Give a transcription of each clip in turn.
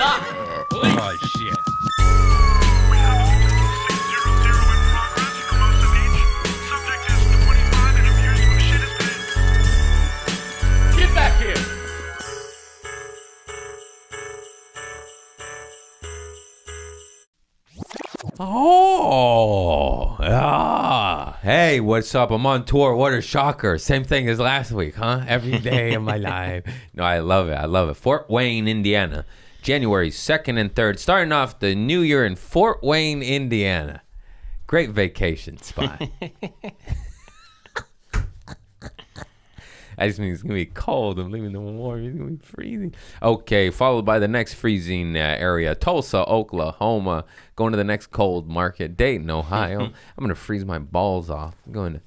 Stop! Please. Oh, shit. We have a Hotel 600 in progress for most of each. Subject is 25 and appears to have shit his pants. Get back here! Oh, ah. Hey, what's up? I'm on tour. What a shocker. Same thing as last week, huh? Every day of my life. No, I love it. I love it. Fort Wayne, Indiana, January 2nd and 3rd. Starting off the new year in Fort Wayne, Indiana. Great vacation spot. I just mean it's going to be cold. I'm leaving the warm. It's going to be freezing. Okay, followed by the next freezing area. Tulsa, Oklahoma. Going to the next cold market. Dayton, Ohio. I'm going to freeze my balls off. I'm going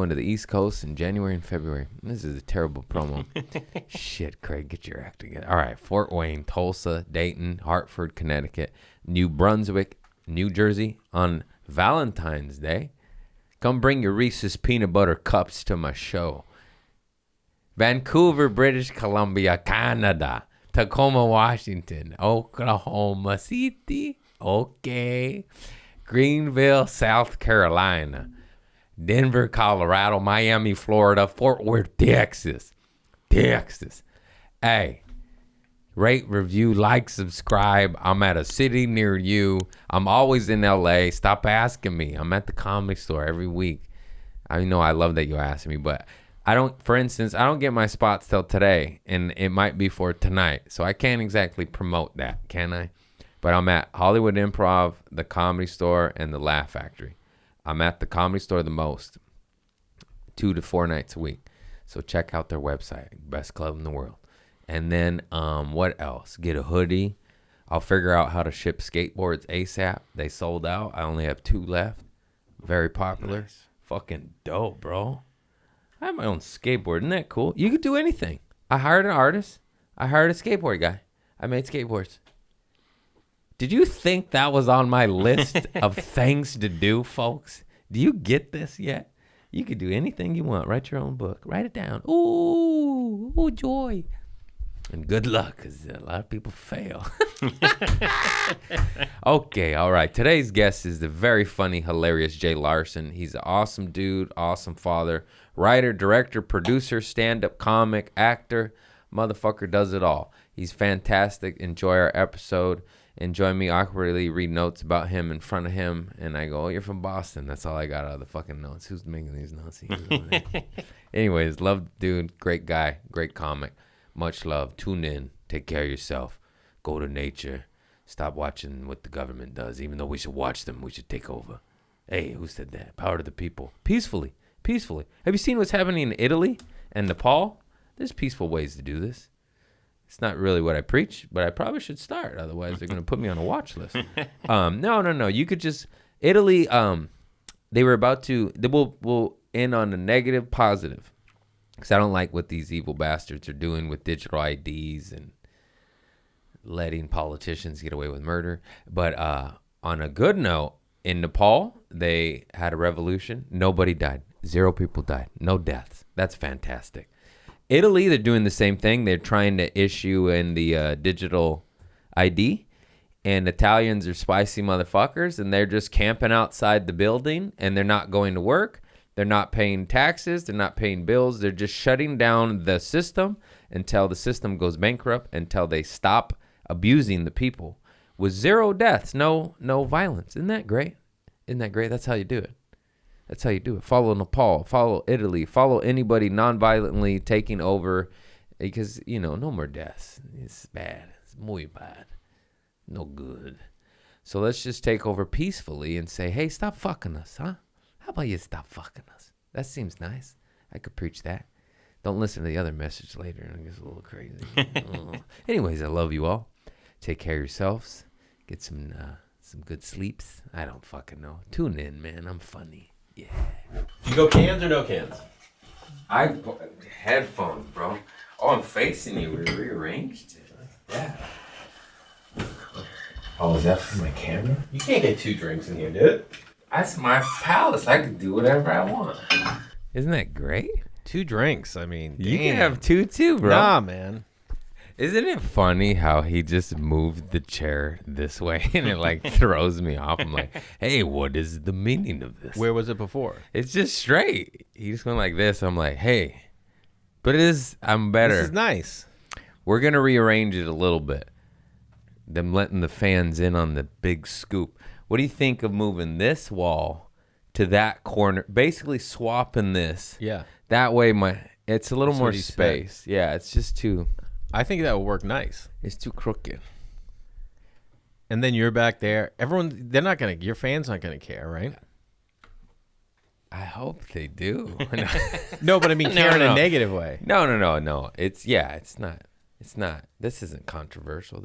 to the East Coast in January and February. This is a terrible promo. Shit, Craig, get your act together. All right, Fort Wayne, Tulsa, Dayton, Hartford, Connecticut, New Brunswick, New Jersey on Valentine's Day. Come bring your Reese's peanut butter cups to my show. Vancouver, British Columbia, Canada. Tacoma, Washington. Oklahoma City. Okay. Greenville, South Carolina. Denver, Colorado. Miami, Florida. Fort Worth, Texas. Hey, rate, review, like, subscribe. I'm at a city near you. I'm always in LA. Stop asking me. I'm at the Comedy Store every week. I know I love that you ask me, but I don't get my spots till today, and it might be for tonight. So I can't exactly promote that, can I? But I'm at Hollywood Improv, the Comedy Store, and the Laugh Factory. I'm at the Comedy Store the most, 2 to 4 nights a week. So check out their website, best club in the world. And then what else? Get a hoodie. I'll figure out how to ship skateboards ASAP. They sold out. I only have 2 left. Very popular. Nice. Fucking dope, bro. I have my own skateboard. Isn't that cool? You could do anything. I hired an artist. I hired a skateboard guy. I made skateboards. Did you think that was on my list of things to do, folks? Do you get this yet? You could do anything you want. Write your own book. Write it down. Ooh, joy. And good luck, because a lot of people fail. Okay, all right. Today's guest is the very funny, hilarious Jay Larson. He's an awesome dude, awesome father, writer, director, producer, stand-up comic, actor. Motherfucker does it all. He's fantastic. Enjoy our episode. Enjoy me awkwardly read notes about him in front of him. And I go, oh, you're from Boston. That's all I got out of the fucking notes. Who's making these notes? Anyways, love the dude. Great guy. Great comic. Much love. Tune in. Take care of yourself. Go to nature. Stop watching what the government does. Even though we should watch them, we should take over. Hey, who said that? Power to the people. Peacefully. Have you seen what's happening in Italy and Nepal? There's peaceful ways to do this. It's not really what I preach, but I probably should start. Otherwise, they're going to put me on a watch list. No. You could just... Italy, they were about to... We'll end on a negative positive. Because I don't like what these evil bastards are doing with digital IDs and letting politicians get away with murder. But on a good note, in Nepal, they had a revolution. Nobody died. 0 people died. No deaths. That's fantastic. Italy, they're doing the same thing. They're trying to issue in the digital ID. And Italians are spicy motherfuckers. And they're just camping outside the building. And they're not going to work. They're not paying taxes. They're not paying bills. They're just shutting down the system until the system goes bankrupt, until they stop abusing the people. With 0 deaths, no violence. Isn't that great? That's how you do it. Follow Nepal. Follow Italy. Follow anybody non-violently taking over. Because, no more deaths. It's bad. It's muy bad. No good. So let's just take over peacefully and say, hey, stop fucking us, huh? How about you stop fucking us? That seems nice. I could preach that. Don't listen to the other message later. It gets a little crazy. Anyways, I love you all. Take care of yourselves. Get some good sleeps. I don't fucking know. Tune in, man. I'm funny. Yeah. You go cans or no cans? Headphones, bro. Oh, I'm facing you. We rearranged it. Yeah. Oh, is that for my camera? You can't get 2 drinks in here, dude. That's my palace. I can do whatever I want. Isn't that great? 2 drinks. I mean, You damn. can have 2 too, bro. Nah, man. Isn't it funny how he just moved the chair this way and it like throws me off? I'm like, hey, what is the meaning of this? Where was it before? It's just straight. He just went like this. I'm like, hey, but I'm better. This is nice. We're going to rearrange it a little bit. Them letting the fans in on the big scoop. What do you think of moving this wall to that corner? Basically swapping this. Yeah. That way it's a little That's more what he said. space. Yeah, it's just too... I think that would work nice. It's too crooked. And then you're back there. Your fans aren't going to care, right? I hope they do. No, but I mean, care in no. a negative way. No. It's not. This isn't controversial.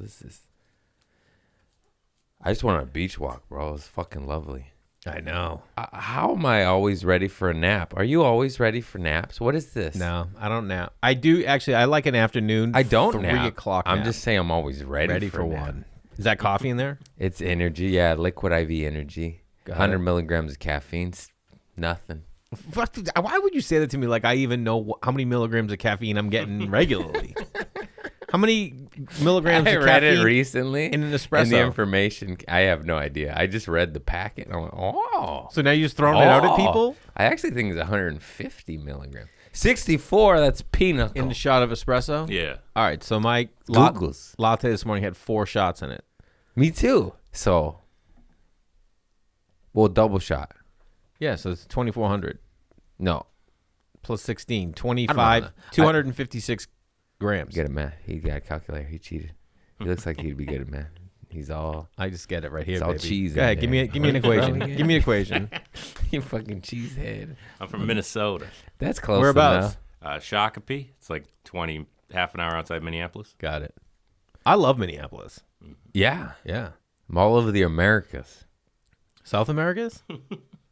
I just went on a beach walk, bro. It was fucking lovely. I know. How am I always ready for a nap? Are you always ready for naps? What is this? No, I don't nap. I do actually. I like an afternoon. I don't 3 nap. o'clock. I'm nap. just saying I'm always ready for for a nap. one. Is that coffee in there? It's energy. Yeah, liquid IV energy. Got 100 it. milligrams of caffeine. Nothing. Why would you say that to me like I even know how many milligrams of caffeine I'm getting regularly? How many milligrams I of read caffeine it recently. in an espresso? And the information, I have no idea. I just read the packet and I went, oh. So now you're just throwing it out at Oh. people? I actually think it's 150 milligrams. 64, that's peanut. In the shot of espresso? Yeah. All right, so my Googles. latte this morning had 4 shots in it. Me too. So, well, double shot. Yeah, so it's 2,400 No, plus 16, I 25, don't know. 256 grams. get it, man. He got a calculator. He cheated. He looks like he'd be good at math. He's all I just get it right here, It's all baby. cheese Go in ahead, give me there. an equation. What? Give me an equation. you fucking cheesehead. I'm from Minnesota. That's close Whereabouts? enough. Shakopee. It's like half an hour outside Minneapolis. Got it. I love Minneapolis. Yeah, Yeah. I'm all over the Americas. South America's?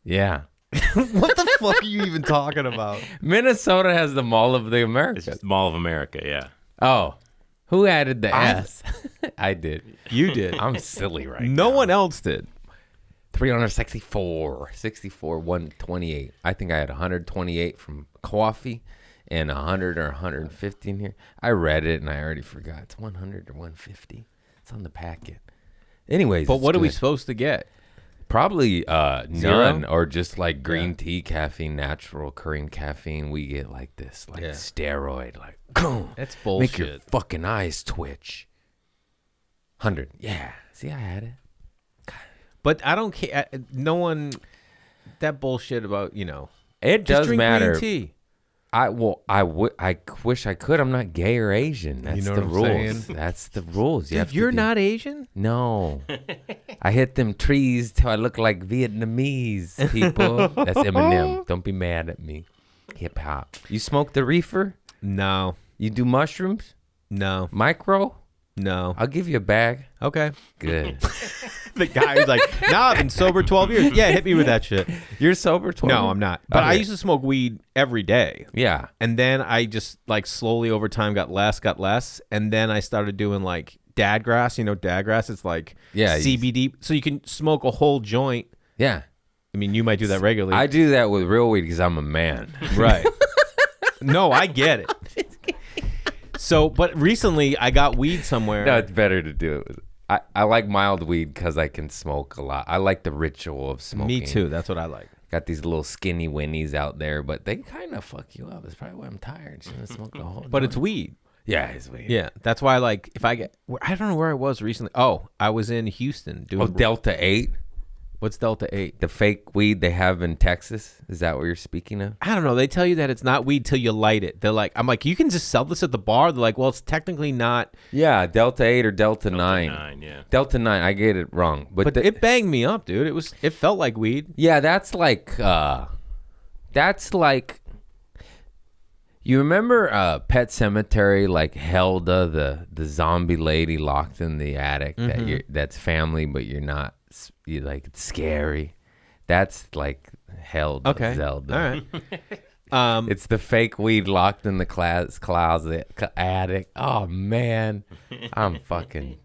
Yeah, What the fuck are you even talking about? Minnesota has the Mall of the It's Americas. just Mall of America, yeah. Oh, who added the S? I did. You did. I'm silly right No now. one else did. 364, 128. I think I had 128 from coffee and 100 or 150 in here. I read it and I already forgot. It's 100 or 150. It's on the packet. Anyways, But it's what are we good. supposed to get? Probably Zero? none or just like green Yeah. tea caffeine, natural occurring caffeine. We get like this, like Yeah. steroid, like That's make your bullshit. fucking eyes twitch. 100. Yeah. See, I had it. But I don't care. No one. That bullshit about It just does drink matter. green tea. I wish I could. I'm not gay or Asian. That's know the what I'm rules. saying? That's the rules. Dude, you're not Asian. No. I hit them trees till I look like Vietnamese people. That's Eminem. Don't be mad at me. Hip hop. You smoke the reefer? No. You do mushrooms? No. Micro? No. I'll give you a bag. Okay. Good. The guy was like, "Nah, I've been sober 12 years." Yeah, hit me with that shit. You're sober 12? No, I'm not. But I Okay. used to smoke weed every day. Yeah. And then I just like slowly over time got less. And then I started doing like dad grass. You know, dad grass, it's like Yeah, CBD. So you can smoke a whole joint. Yeah. I mean, you might do that regularly. I do that with real weed because I'm a man. Right. No, I get it. So, but recently I got weed somewhere. No, it's better to do it with. I like mild weed because I can smoke a lot. I like the ritual of smoking. Me too. That's what I like. Got these little skinny winnies out there, but they kind of fuck you up. It's probably why I'm tired. Just gonna smoke the whole. But it's joint. weed. Yeah, it's weed. Yeah. That's why, like, if I get, I don't know where I was recently. Oh, I was in Houston doing. Oh, Delta 8, What's Delta 8? the fake weed they have in Texas. Is that what you're speaking of? I don't know. They tell you that it's not weed till you light it. They're like, I'm like, you can just sell this at the bar. They're like, well, it's technically not. Yeah, Delta 8 or Delta 9. 9, yeah. Delta 9. I get it wrong, But it banged me up, dude. It felt like weed. yeah, that's like you remember Pet Cemetery, like Helda, the zombie lady locked in the attic that's family, but you're not. You like it's scary. That's like Helda, Okay. Zelda. All right. It's the fake weed locked in the closet attic. Oh man, I'm fucking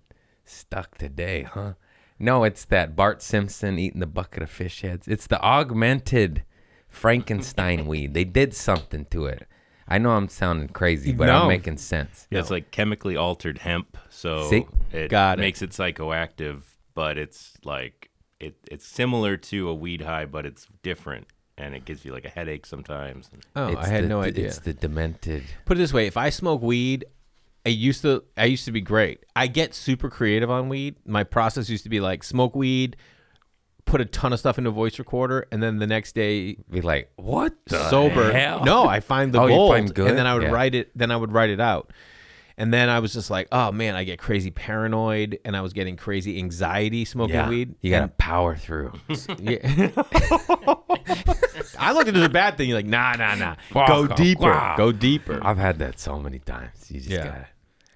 stuck today, huh? No, it's that Bart Simpson eating the bucket of fish heads. It's the augmented Frankenstein weed. They did something to it. I know I'm sounding crazy, but No. I'm making sense. It's like chemically altered hemp, so See? it Got it. makes it psychoactive, but it's like it's similar to a weed high, but it's different, and it gives you like a headache sometimes. Oh, It's I had no idea. It's the demented. Put it this way: if I smoke weed, I used to be great. I get super creative on weed. My process used to be like smoke weed, put a ton of stuff into a voice recorder, and then the next day Be like, what the sober. hell? No, I find the Oh, you gold, find good? and then I would Yeah. write it. Then I would write it out, and then I was just like, oh man, I get crazy paranoid, and I was getting crazy anxiety smoking Yeah, weed. you gotta power through. Yeah. I looked at it as a bad thing. You're like, nah. Go Fuck, deeper. wow. Go deeper. I've had that so many times. You just Yeah. gotta.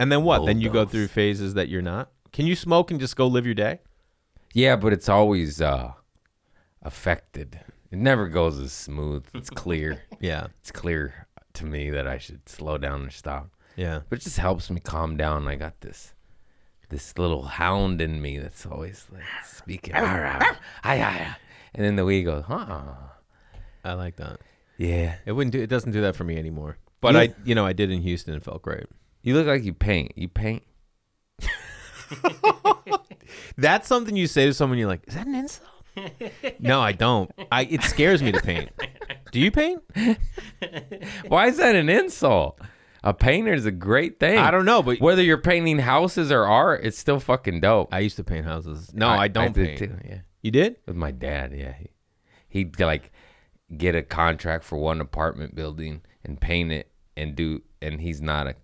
And then what? Then you go bulldoze. through phases that you're not. Can you smoke and just go live your day? Yeah, but it's always affected. It never goes as smooth. It's clear. Yeah. It's clear to me that I should slow down or stop. Yeah. But it just helps me calm down. I got this little hound in me that's always like speaking. And then the weed goes, I like that. yeah. It doesn't do that for me anymore. But Yeah. I did in Houston and it felt great. You look like you paint. You paint? That's something you say to someone, you're like, is that an insult? No, I don't. It scares me to paint. Do you paint? Why is that an insult? A painter is a great thing. I don't know, but Whether you're painting houses or art, it's still fucking dope. I used to paint houses. No, I don't did paint. too, yeah. You did? With my dad, yeah. He'd like get a contract for one apartment building and paint it and he's not a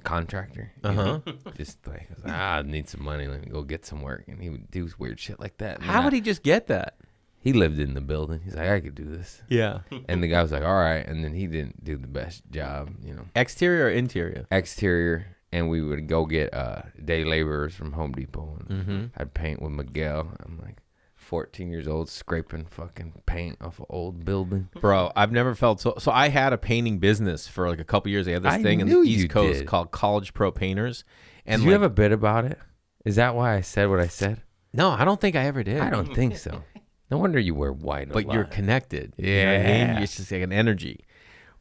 contractor. you know? Just like, I need some money. Let me go get some work. And he would do weird shit like that. And How would he just get that? He lived in the building. He's like, I could do this. Yeah. And the guy was like, all right. And then he didn't do the best job, Exterior or interior? exterior. And we would go get day laborers from Home Depot. And Mm-hmm. I'd paint with Miguel. I'm like 14 years old, scraping fucking paint off an old building. Bro, I've never felt so. So I had a painting business for like a couple years. I had this I thing in the knew you East Coast did. called College Pro Painters. And Did you like, have a bit about it? Is that why I said what I said? no, I don't think I ever did. I don't think so. No wonder you wear white a But you're lot. connected. You know what I mean? Yeah. It's just like an energy.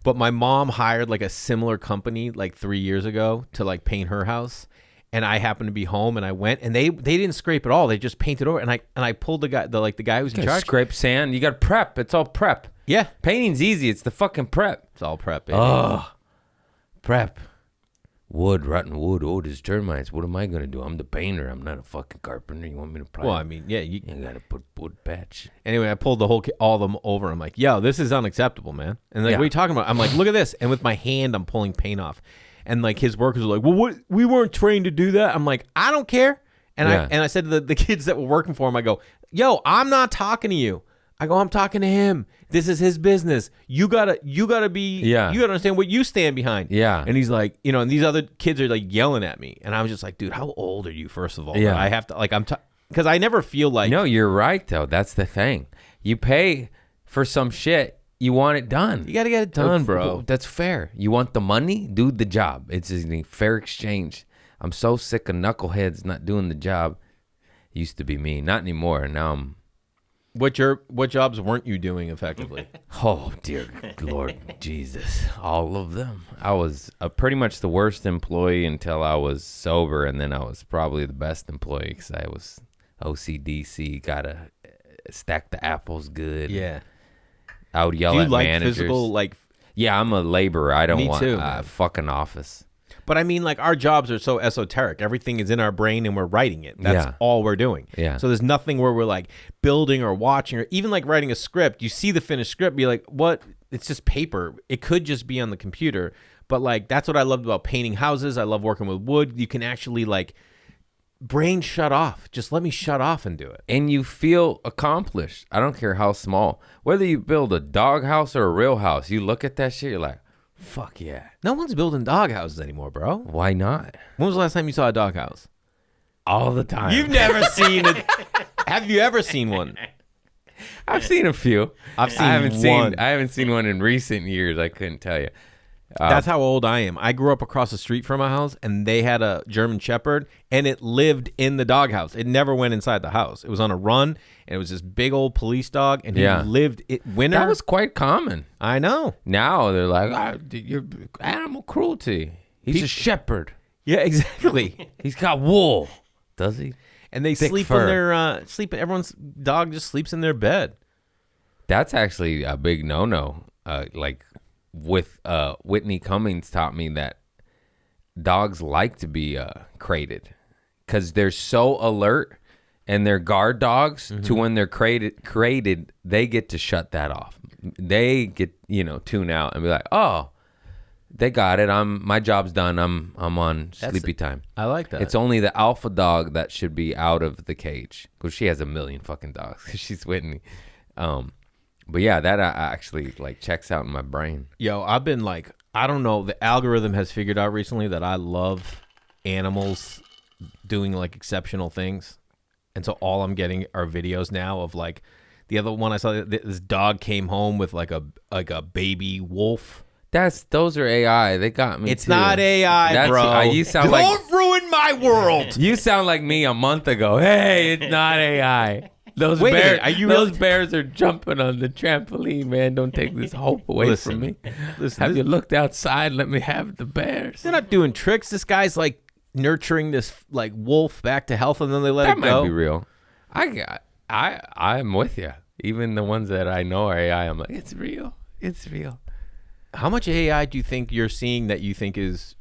But my mom hired like a similar company like 3 years ago to like paint her house. And I happened to be home and I went and they didn't scrape at all. They just painted over and I pulled the guy who's in You charge. scrape sand. You got prep. It's all prep. Yeah. Painting's easy. It's the fucking prep. It's all prep. Baby. Oh, prep. Wood, rotten wood. Oh, there's termites. What am I going to do? I'm the painter. I'm not a fucking carpenter. You want me to apply? Well, I mean, yeah. You got to put wood patch. Anyway, I pulled all of them over. I'm like, yo, this is unacceptable, man. And like, Yeah. what are you talking about? I'm like, look at this. And with my hand, I'm pulling paint off. And like his workers are like, well, what? We weren't trained to do that. I'm like, I don't care. And Yeah. I said to the kids that were working for him, I go, yo, I'm not talking to you. I go, I'm talking to him. This is his business. You gotta be. Yeah. You gotta understand what you stand behind. Yeah. And he's like, and these other kids are like yelling at me, and I was just like, dude, how old are you? First of all, Yeah. that I have to like, because I never feel like. No, you're right, though. That's the thing. You pay for some shit. You want it done. You gotta get it done, bro. That's fair. You want the money? Do the job. It's a fair exchange. I'm so sick of knuckleheads not doing the job. Used to be me. Not anymore. Now I'm... What jobs weren't you doing effectively? Oh, dear Lord Jesus. All of them. I was pretty much the worst employee until I was sober, and then I was probably the best employee because I was OCDC, gotta stack the apples good. Yeah. I would yell Do you at like managers. physical like? Yeah, I'm a laborer. I don't Me want too, a man. fucking office. But I mean, like our jobs are so esoteric. Everything is in our brain, and we're writing it. That's Yeah. all we're doing. Yeah. So there's nothing where we're like building or watching or even like writing a script. You see the finished script, be like, what? It's just paper. It could just be on the computer. But like that's what I loved about painting houses. I love working with wood. You can actually like brain shut off. Just let me shut off and do it. And you feel accomplished. I don't care how small. Whether you build a dog house or a real house, you look at that shit, you're like, fuck yeah. No one's building dog houses anymore, bro. Why not? When was the last time you saw a dog house? All the time. You've never seen it. Have you ever seen one? I've seen a few. I've seen I haven't one. I haven't seen one in recent years. I couldn't tell you. That's how old I am. I grew up across the street from a house, and they had a German Shepherd, and it lived in the doghouse. It never went inside the house. It was on a run, and it was this big old police dog, and he lived it winter. That was quite common. I know. Now they're like, you're animal cruelty. He's a shepherd. Yeah, exactly. He's got wool. Does he? And they Thick sleep fur. in their everyone's dog just sleeps in their bed. That's actually a big no-no. Like with Whitney Cummings taught me that dogs like to be crated because they're so alert and they're guard dogs to when they're crated, they get to shut that off. They get, tune out and be like, oh, they got it. My job's done. I'm on sleepy time. I like that. It's only the alpha dog that should be out of the cage because she has a million fucking dogs. She's Whitney. But yeah, that actually like checks out in my brain. Yo, I've been like, I don't know. The algorithm has figured out recently that I love animals doing like exceptional things. And so all I'm getting are videos now of like the other one I saw. This dog came home with like a baby wolf. Those are AI. They got me. It's too. not AI, bro. You sound Don't ruin my world. You sound like me a month ago. Hey, it's not AI. Those Wait a bears, minute, are you really- those bears are jumping on the trampoline, man. Don't take this hope away from me. Have you looked outside? Let me have the bears. They're not doing tricks. This guy's like nurturing this like wolf back to health, and then they let That it might go. be real. I'm with you. Even the ones that I know are AI, I'm like, it's real. It's real. How much AI do you think you're seeing that you think is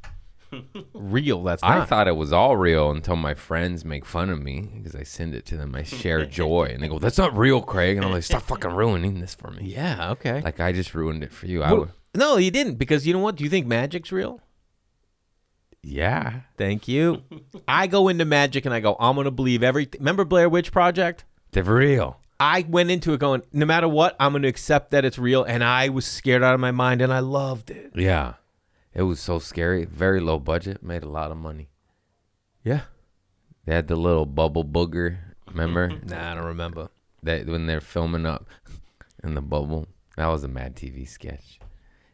real? That's not. I thought it was all real until my friends make fun of me because I send it to them. I share joy, and they go, "That's not real, Craig." And I'm like, "Stop fucking ruining this for me." Yeah. Okay. Like I just ruined it for you. No, you didn't, because you know what? Do you think magic's real? Yeah. Thank you. I go into magic and I go, I'm gonna believe everything. Remember Blair Witch Project? They're real. I went into it going, no matter what, I'm going to accept that it's real. And I was scared out of my mind, and I loved it. Yeah. It was so scary. Very low budget. Made a lot of money. Yeah. They had the little bubble booger. Remember? Nah, I don't remember. That when they're filming up in the bubble. That was a Mad TV sketch.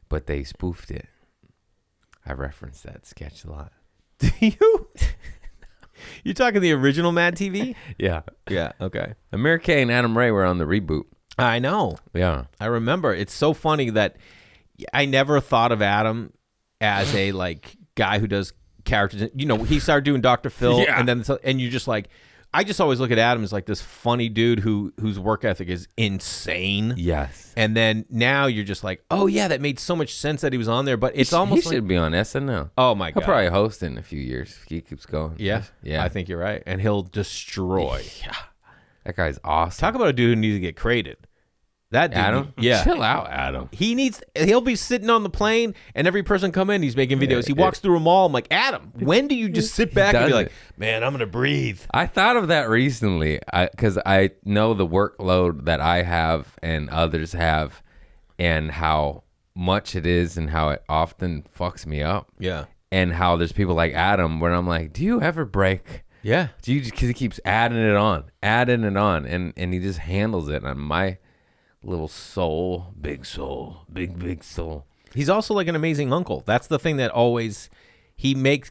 But they spoofed it. I referenced that sketch a lot. Do you? You talking the original Mad TV? Yeah. Yeah, okay. Amir K and Adam Ray were on the reboot. I know. Yeah. I remember. It's so funny that I never thought of Adam as a like guy who does characters. You know, he started doing Dr. Phil, Yeah. and you just like, I just always look at Adam as like this funny dude whose work ethic is insane. Yes. And then now you're just like, oh yeah, that made so much sense that he was on there. But it's almost he like, should be on SNL. oh my He'll god, probably host in a few years if he keeps going. yeah, Yeah. I think you're right, and he'll destroy. Yeah. That guy's awesome. Talk about a dude who needs to get created. That dude, Adam? yeah. Chill out, Adam. He'll be sitting on the plane, and every person come in, he's making videos. He walks through a mall. I'm like, Adam, when do you just sit back and be does like, it. man, I'm gonna breathe? I thought of that recently because I know the workload that I have and others have and how much it is and how it often fucks me up. Yeah, And how there's people like Adam where I'm like, do you ever break? yeah. Do you just, because he keeps adding it on, and he just handles it. And my little soul, big soul. He's also like an amazing uncle. That's the thing that always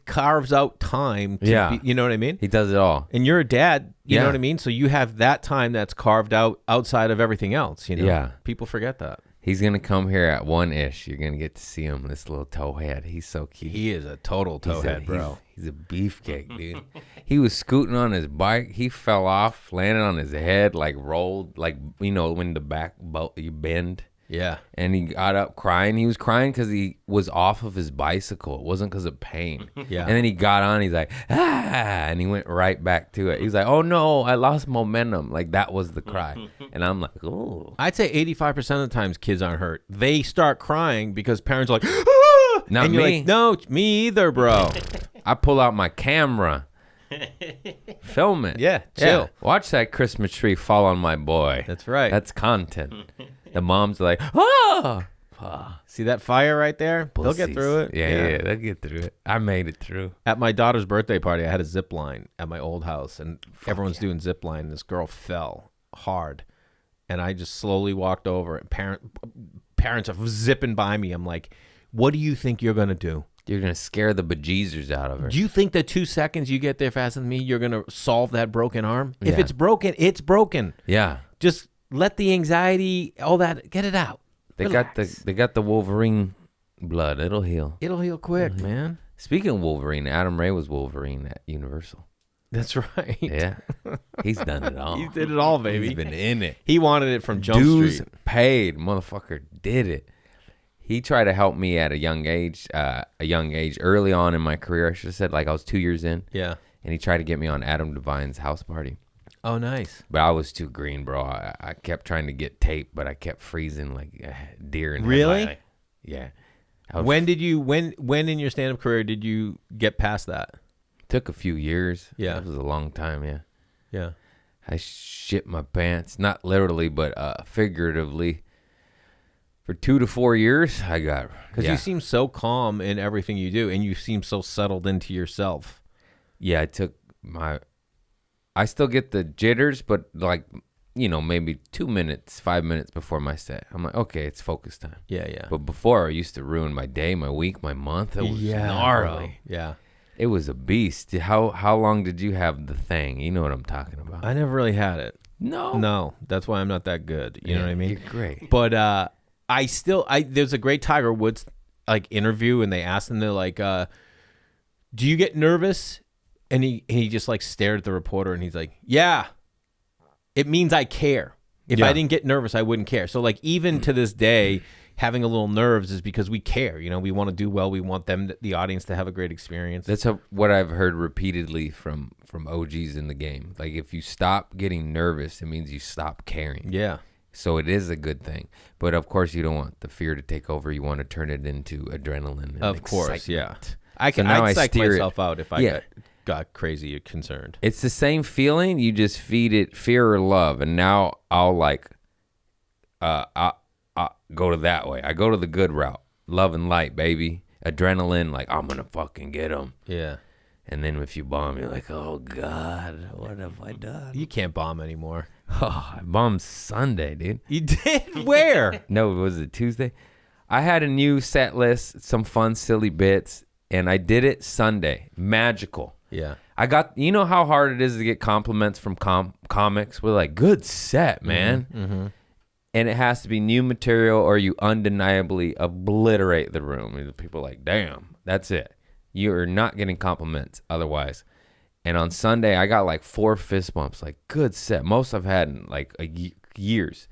carves out time. To Yeah. be, you know what I mean? He does it all. And you're a dad, you know Yeah. what I mean? So you have that time that's carved out outside of everything else, you know? Yeah. People forget that. He's going to come here at 1-ish. You're going to get to see him, this little towhead. He's so cute. He is a total towhead, bro. He's a beefcake, dude. He was scooting on his bike. He fell off, landed on his head, like rolled, like, you know, when the back boat you bend. Yeah. And he got up crying. He was crying because he was off of his bicycle. It wasn't because of pain. Yeah. And then he got on. He's like, and he went right back to it. He was like, oh, no, I lost momentum. Like, that was the cry. And I'm like, oh. I'd say 85% of the times kids aren't hurt. They start crying because parents are like, ah! Not and you're me. like, no, me either, bro. I pull out my camera. Film it. Yeah, chill. Watch that Christmas tree fall on my boy. That's right. That's content. The moms are like, oh. See that fire right there? They'll get Pussies. through it. Yeah, they'll get through it. I made it through. At my daughter's birthday party, I had a zip line at my old house, and everyone's doing zip line. This girl fell hard, and I just slowly walked over, and parents are zipping by me. I'm like, what do you think you're going to do? You're going to scare the bejeezers out of her. Do you think the 2 seconds you get there faster than me, you're going to solve that broken arm? If Yeah. it's broken, it's broken. Yeah. Just let the anxiety, all that, get it out. They Relax. got the Wolverine blood. It'll heal. It'll heal quick, man. Speaking of Wolverine, Adam Ray was Wolverine at Universal. That's right. Yeah. He's done it all. He did it all, baby. He's been in it. He wanted it from Jump Dues Street. paid. Motherfucker did it. He tried to help me at a young age, early on in my career. I should have said, like, I was 2 years in. Yeah. And he tried to get me on Adam Devine's house party. Oh, nice. But I was too green, bro. I kept trying to get tape, but I kept freezing like a deer in Really? headlight. Yeah. When in your stand-up career did you get past that? Took a few years. Yeah. That was a long time, yeah. Yeah. I shit my pants. Not literally, but figuratively. For 2 to 4 years, I got... Because you seem so calm in everything you do, and you seem so settled into yourself. Yeah, I still get the jitters, but like, maybe 2 minutes, 5 minutes before my set. I'm like, okay, it's focus time. Yeah, yeah. But before, I used to ruin my day, my week, my month. It was gnarly. Bro. Yeah. It was a beast. How long did you have the thing? You know what I'm talking about. I never really had it. No. No, that's why I'm not that good. You know what I mean? You're great. But there's a great Tiger Woods like interview, and they asked him, they're like, do you get nervous? And he just like stared at the reporter, and he's like, yeah, it means I care. If I didn't get nervous, I wouldn't care. So like even to this day, having a little nerves is because we care. We want to do well. We want the audience to have a great experience. That's what I've heard repeatedly from OGs in the game. Like if you stop getting nervous, it means you stop caring. Yeah. So it is a good thing. But of course, you don't want the fear to take over. You want to turn it into adrenaline. And Of course, yeah. excitement. I'd psych steer myself out if I Yeah. got crazy or concerned. It's the same feeling. You just feed it fear or love. And now I'll like, I go to that way. I go to the good route. Love and light, baby. Adrenaline, like I'm going to fucking get them. Yeah. And then if you bomb, you're like, oh, God, what have I done? You can't bomb anymore. Oh, I bombed Sunday, dude. You did? Where? No, was it Tuesday? I had a new set list, some fun, silly bits, and I did it Sunday. Magical. Yeah. I got, you know how hard it is to get compliments from comics? We're like, good set, man. Mm-hmm. And it has to be new material or you undeniably obliterate the room. And people are like, damn, that's it. You're not getting compliments otherwise. And on Sunday, I got like 4 fist bumps, like good set. Most I've had in like years.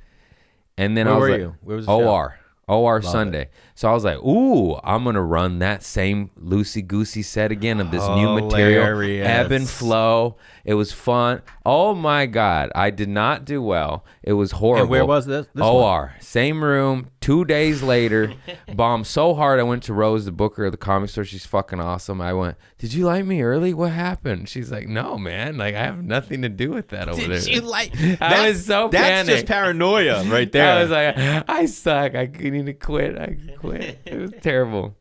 And then Where I was were like, you? Where was the show? OR Love Sunday. it. So I was like, ooh, I'm going to run that same loosey-goosey set again of this new material. Hilarious. Ebb and flow. It was fun. Oh, my God. I did not do well. It was horrible. And where was this? OR. Same room. 2 days later. Bombed so hard I went to Rose, the booker of the comic store. She's fucking awesome. I went, did you like me early? What happened? She's like, no, man. Like, I have nothing to do with that over there. Did you like? I was so That's panicked. just paranoia right there. I was like, I suck. I need to quit. I quit. It was terrible.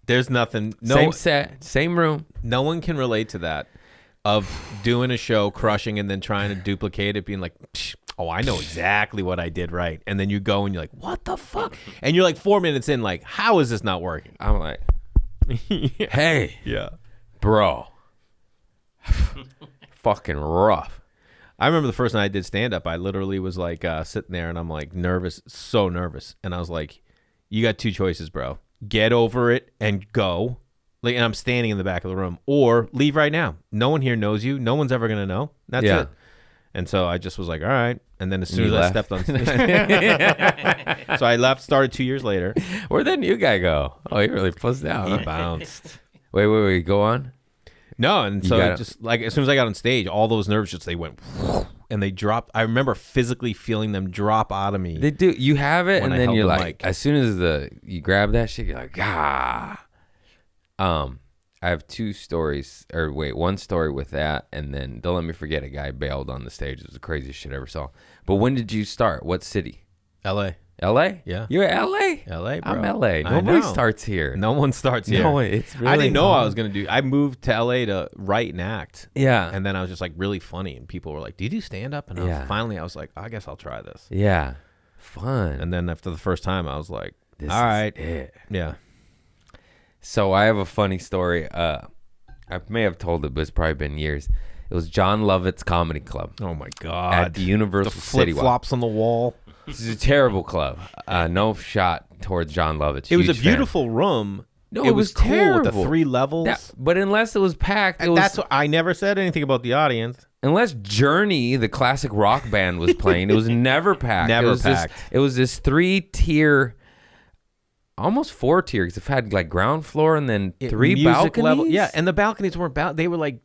There's nothing. Same set, same room. No one can relate to that of doing a show, crushing, and then trying to duplicate it, being like, "Psh, oh, I know exactly what I did right. And then you go and you're like, what the fuck? And you're like 4 minutes in, like, how is this not working? I'm like, hey, Yeah. bro. Fucking rough. I remember the first night I did stand-up, I literally was like sitting there and I'm like nervous, so nervous. And I was like, you got 2 choices, bro. Get over it and go. Like, and I'm standing in the back of the room, or leave right now. No one here knows you. No one's ever going to know. That's Yeah. it. And so I just was like, all right. And then as soon You as left. I stepped on stage, so I left, started 2 years later. Where'd that new guy go? Oh, he really pussed out. He Huh? bounced. Wait. Go on. No, and You so got it it. just like as soon as I got on stage, all those nerves just they went and they dropped. I remember physically feeling them drop out of me. They do. You have it, When and I then held you're the like, mic. as soon as you grab that shit, you're like, ah. I have 2 stories, or wait, 1 story with that, and then don't let me forget a guy bailed on the stage. It was the craziest shit I ever saw. But when did you start? What city? L.A. L.A. Yeah. You're L.A. L.A. Bro. I'm L.A. I Nobody know. starts here. No one starts here. No, it's really I didn't know I hard. was gonna do. I moved to L.A. to write and act. Yeah. And then I was just like really funny, and people were like, "Do you do stand up?" And I was, Yeah. finally, I was like, "I guess I'll try this." Yeah. Fun. And then after the first time, I was like, This "All is right, it. yeah." So I have a funny story. I may have told it, but it's probably been years. It was John Lovett's Comedy Club Oh my God. at the Universal the City flip Walk. flops on the wall. This is a terrible club. No shot towards John Lovett. It was a Huge fan. beautiful room. No, it was cool with the terrible. 3 levels. But unless it was packed, it was, That's what, I never said anything about the audience. unless Journey, the classic rock band, was playing, it was never packed. Never it was packed. It was this 3-tier, almost 4 tiers. It had like ground floor and then 3 Music balconies. level. Yeah, and the balconies weren't they were like,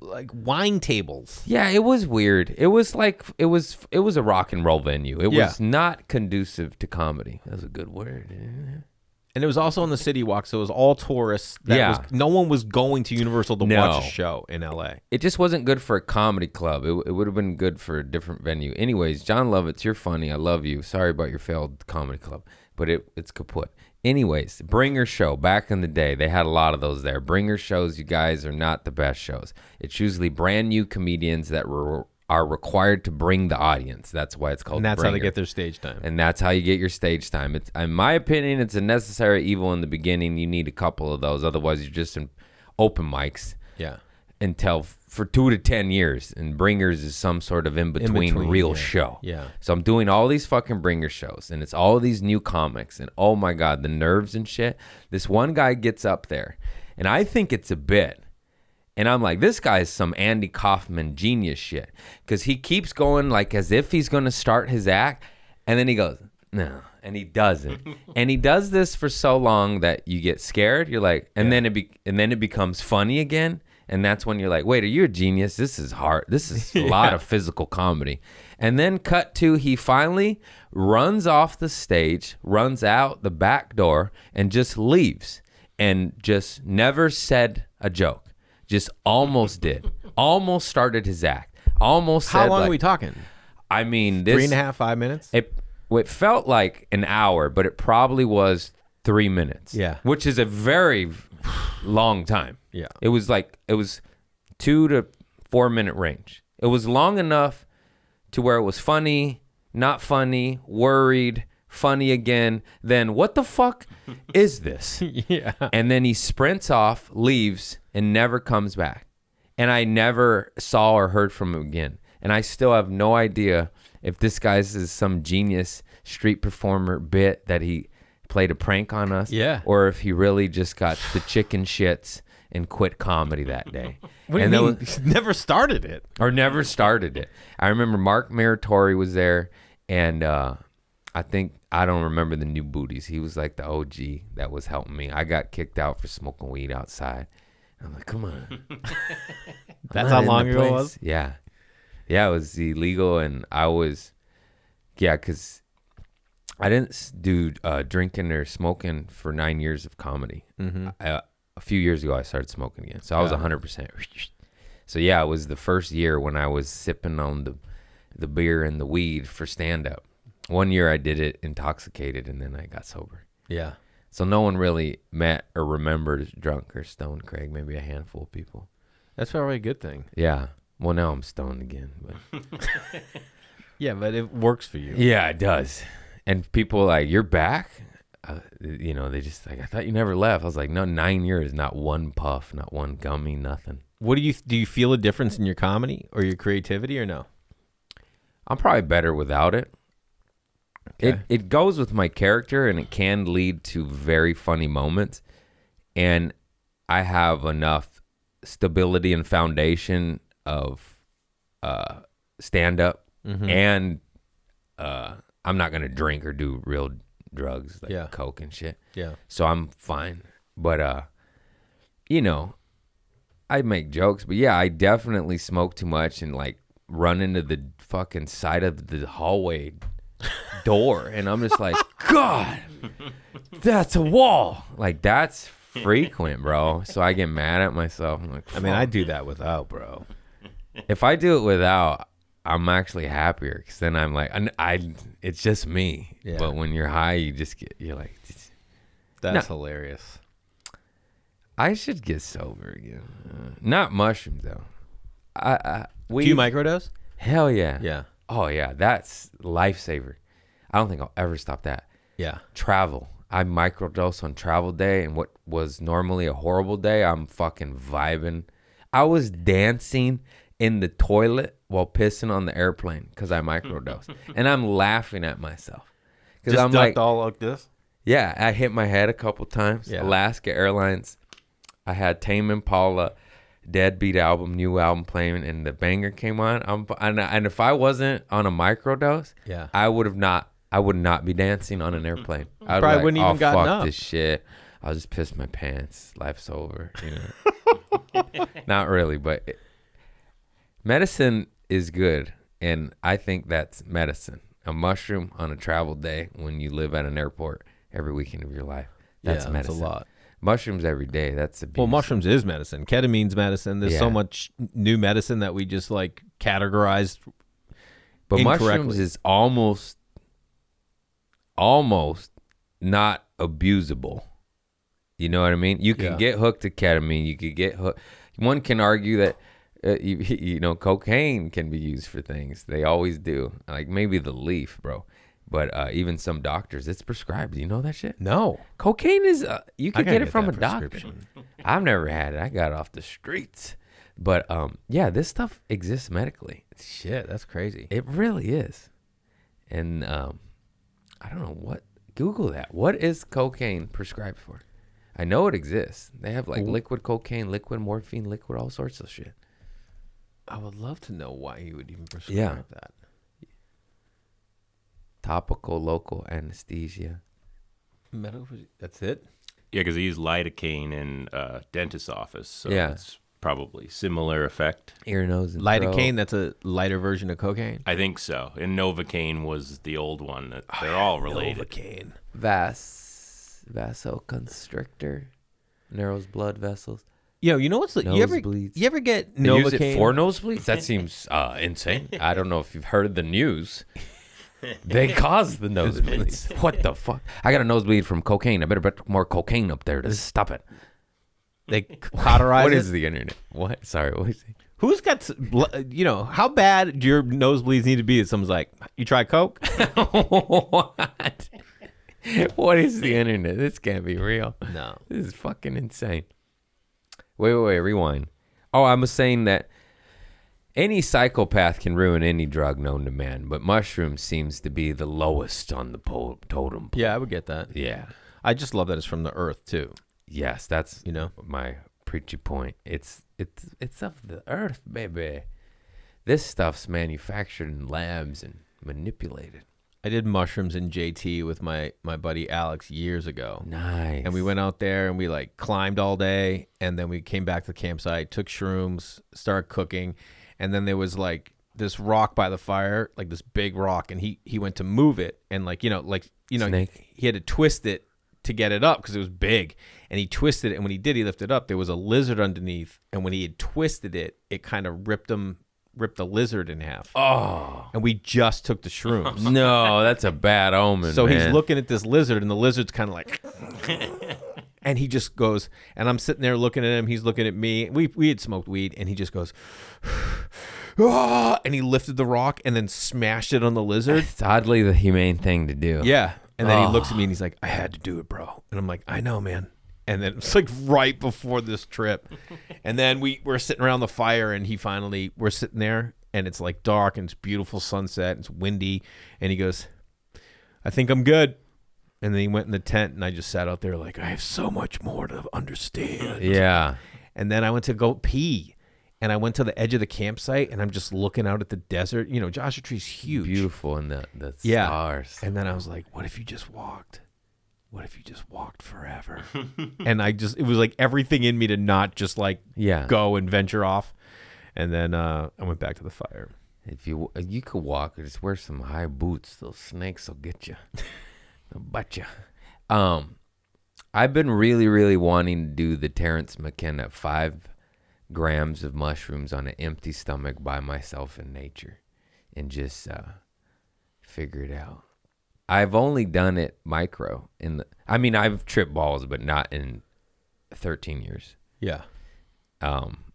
like wine tables. Yeah, it was weird. It was like it was a rock and roll venue. It Yeah. was not conducive to comedy. That's a good word. And it was also on the City Walk, so it was all tourists. Yeah. No one was going to Universal to No. watch a show in L.A. It just wasn't good for a comedy club. It would have been good for a different venue. Anyways, John Lovitz, you're funny. I love you. Sorry about your failed comedy club, but it's kaput. Anyways, Bringer Show. Back in the day, they had a lot of those there. Bringer shows, you guys, are not the best shows. It's usually brand new comedians that are required to bring the audience. That's why it's called And that's how they Bringer. get their stage time. And that's how you get your stage time. It's, in my opinion, it's a necessary evil in the beginning. You need a couple of those. Otherwise, you're just in open mics Yeah. until for 2 to 10 years. And Bringers is some sort of in-between real yeah. show. Yeah. So I'm doing all these fucking Bringer shows. And it's all of these new comics. And oh my God, the nerves and shit. This one guy gets up there. And I think it's a bit. And I'm like, this guy is some Andy Kaufman genius shit. Because he keeps going like as if he's going to start his act. And then he goes, no. And he doesn't. And he does this for so long that you get scared. You're like, and then it becomes funny again. And that's when you're like, wait, are you a genius? This is hard. This is a lot of physical comedy. And then cut to he finally runs off the stage, runs out the back door, and just leaves. And just never said a joke. Just almost did. Almost started his act. Almost said, How long like, are we talking? I mean, this 3.5, 5 minutes? it felt like an hour, but it probably was 3 minutes. Yeah. Which is a very long time. Yeah. It was 2 to 4 minute range. It was long enough to where it was funny, not funny, worried, funny again. Then what the fuck is this? Yeah. And then he sprints off, leaves, and never comes back. And I never saw or heard from him again. And I still have no idea if this guy's is some genius street performer bit that he played a prank on us. Yeah. Or if he really just got the chicken shits and quit comedy that day. What do you And that mean? was- Never started it. or never started it. I remember Mark Muratori was there, and I don't remember the new booties. He was like the OG that was helping me. I got kicked out for smoking weed outside. I'm like, come on. That's I'm how not in long the ago it place. was? Yeah. Yeah, it was illegal, and I was, because I didn't do drinking or smoking for 9 years of comedy. Mm-hmm. A few years ago, I started smoking again. So I was 100%. So yeah, it was the first year when I was sipping on the beer and the weed for stand-up. 1 year I did it intoxicated, and then I got sober. Yeah. So no one really met or remembers drunk or stoned Craig. Maybe a handful of people. That's probably a good thing. Yeah. Well, now I'm stoned again. But Yeah, but it works for you. yeah, it does. And people are like, you're back? They just like, I thought you never left. I was like, no, 9 years, not one puff, not one gummy, nothing. What do you feel a difference in your comedy or your creativity or no? I'm probably better without it. Okay. It goes with my character, and it can lead to very funny moments. And I have enough stability and foundation of stand-up, and I'm not going to drink or do real drugs like Yeah. coke and shit. Yeah. So I'm fine. But, I make jokes. But, yeah, I definitely smoke too much and, like, run into the fucking side of the hallway door. And I'm just like, God, that's a wall. Like, that's frequent, bro. So I get mad at myself. I'm like, I mean, I fuck. do that without, bro. If I do it without, I'm actually happier. Because then I'm like, it's just me. Yeah. But when you're high, you're like, That's hilarious. I should get sober again. Not mushrooms though. Do you microdose? Hell yeah. Yeah. Oh yeah, that's lifesaver. I don't think I'll ever stop that. Yeah. Travel. I microdose on travel day, and what was normally a horrible day, I'm fucking vibing. I was dancing in the toilet while pissing on the airplane because I microdosed, and I'm laughing at myself because Just I'm ducked like, all like this. yeah, I hit my head a couple times. Yeah. Alaska Airlines. I had Tame Impala, Deadbeat new album playing, and the banger came on. And if I wasn't on a microdose, Yeah. I would not be dancing on an airplane. I Probably wouldn't even gotten fuck up. this shit. I'll just piss my pants. Life's over. Not really, but medicine is good, and I think that's medicine. A mushroom on a travel day when you live at an airport every weekend of your life. That's medicine. That's a lot. Mushrooms every day. That's abuse. Well, mushrooms is medicine. Ketamine's medicine. There's so Yeah. much new medicine that we just like categorized. But mushrooms incorrectly. is almost not abusable. You know what I mean? You can Yeah. get hooked to ketamine. You could get hooked. One can argue that cocaine can be used for things. They always do. Like maybe the leaf, bro. But even some doctors, it's prescribed. You know that shit? No. Cocaine is you I can gotta get it from a that doctor. prescription. I've never had it. I got it off the streets. But yeah, this stuff exists medically. Shit, that's crazy. It really is. And I don't know what. Google that. What is cocaine prescribed for? I know it exists. They have like liquid cocaine, liquid morphine, liquid all sorts of shit. I would love to know why you would even prescribe Yeah. that. Topical, local anesthesia. That's it? Yeah, because they use lidocaine in dentist's office, so Yeah. it's probably similar effect. Ear, nose, and Lidocaine, throat. that's a lighter version of cocaine. I think so. And Novocaine was the old one. They're all related. Novocaine. Vasoconstrictor. Narrows blood vessels. Yo, you know what's the Nosebleeds. you ever get They Novocaine? use it for nosebleeds? That seems insane. I don't know if you've heard the news. They cause the nosebleeds. What the fuck? I got a nosebleed from cocaine. I better put more cocaine up there to stop it. They cauterize What it? is the internet? What? Sorry, what was it? Who's got, how bad do your nosebleeds need to be that someone's like, you try Coke? What? What is the internet? This can't be real. No. This is fucking insane. Wait, rewind. Oh, I was saying that any psychopath can ruin any drug known to man, but mushrooms seems to be the lowest on the totem pole. Yeah, I would get that. Yeah. I just love that it's from the earth, too. Yes, that's You know? my preachy point. It's of the earth, baby. This stuff's manufactured in labs and manipulated. I did mushrooms in JT with my buddy Alex years ago. Nice. And we went out there and we like climbed all day. And then we came back to the campsite, took shrooms, started cooking. And then there was like this rock by the fire, like this big rock. And he went to move it. And Snake. he had to twist it to get it up because it was big. And he twisted it. And when he did, he lifted it up. There was a lizard underneath. And when he had twisted it, it kind of ripped the lizard in half. Oh. And we just took the shrooms. No, that's a bad omen, So man. he's looking at this lizard, and the lizard's kind of like, and he just goes, and I'm sitting there looking at him. He's looking at me. We had smoked weed, and he just goes, ah, and he lifted the rock and then smashed it on the lizard. It's oddly the humane thing to do. Yeah. And then he looks at me and he's like, I had to do it, bro. And I'm like, I know, man. And then it's like right before this trip. And then we're sitting around the fire and we're sitting there and it's like dark and it's beautiful sunset. And it's windy. And he goes, I think I'm good. And then he went in the tent and I just sat out there like, I have so much more to understand. Yeah. And then I went to go pee. And I went to the edge of the campsite and I'm just looking out at the desert. You know, Joshua Tree's huge. Beautiful in the Yeah. stars. And then I was like, what if you just walked? What if you just walked forever? And it was like everything in me to not just like Yeah. go and venture off. And then I went back to the fire. If you could walk, just wear some high boots. Those snakes will get you. They'll bite you. I've been really, really wanting to do the Terrence McKenna 5 grams of mushrooms on an empty stomach by myself in nature and just figure it out. I've only done it micro I've tripped balls, but not in 13 years. Yeah.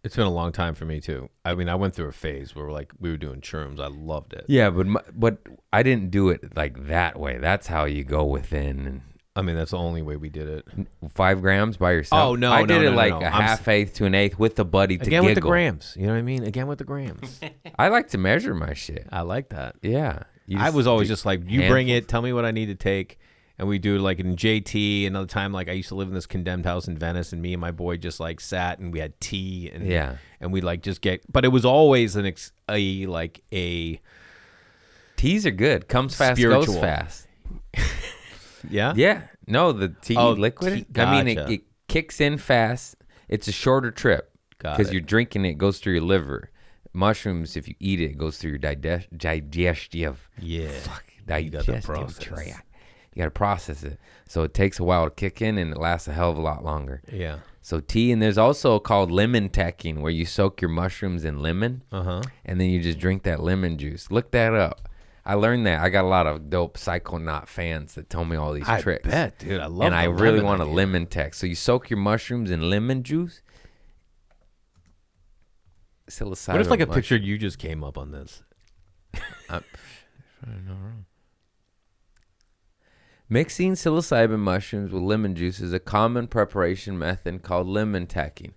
It's been a long time for me too. I mean, I went through a phase where we were doing shrooms. I loved it. Yeah, but I didn't do it like that way. That's how you go within I mean, that's the only way we did it. 5 grams by yourself? Oh, no, I no, did no, it no, like no. a I'm half eighth to an eighth with a buddy to Again giggle. with the grams. You know what I mean? Again with the grams. I like to measure my shit. I like that. Yeah. You I just was always do just like, you bring handfuls. it, tell me what I need to take. And we do like in JT. Another time, like I used to live in this condemned house in Venice, and me and my boy just like sat and we had tea and Yeah. and we like just get. But it was always a Teas are good. Comes fast, Spiritual. goes fast. yeah. Yeah. No, the tea Oh, liquid. tea- I mean, gotcha. it kicks in fast. It's a shorter trip Got because it. you're drinking it. It goes through your liver. Mushrooms, if you eat it, it goes through your digestive. Yeah. Digestive process. tract. You got to process it. So it takes a while to kick in, and it lasts a hell of a lot longer. Yeah. So tea, and there's also called lemon tacking, where you soak your mushrooms in lemon, and then you just drink that lemon juice. Look that up. I learned that. I got a lot of dope Psychonaut fans that tell me all these I tricks. bet, dude. I love. And I the really lemon want a idea. lemon tack. So you soak your mushrooms in lemon juice. Psilocybin. What if like a mushroom. picture you just came up on this? Mixing psilocybin mushrooms with lemon juice is a common preparation method called lemon tacking,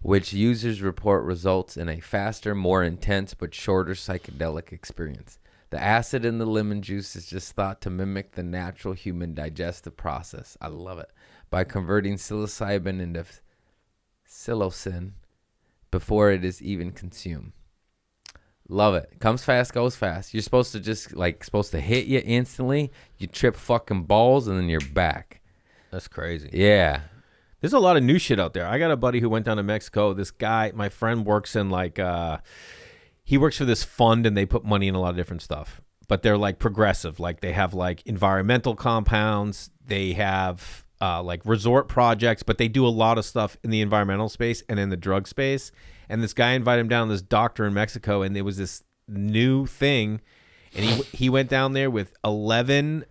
which users report results in a faster, more intense, but shorter psychedelic experience. The acid in the lemon juice is just thought to mimic the natural human digestive process. I love it. By converting psilocybin into psilocin before it is even consumed. Love it. Comes fast, goes fast. You're supposed to just supposed to hit you instantly. You trip fucking balls and then you're back. That's crazy. Yeah. There's a lot of new shit out there. I got a buddy who went down to Mexico. This guy, my friend, works in he works for this fund, and they put money in a lot of different stuff. But they're like progressive. Like they have like environmental compounds. They have like resort projects, but they do a lot of stuff in the environmental space and in the drug space. And this guy invited him down, this doctor in Mexico, and there was this new thing. And he went down there with 11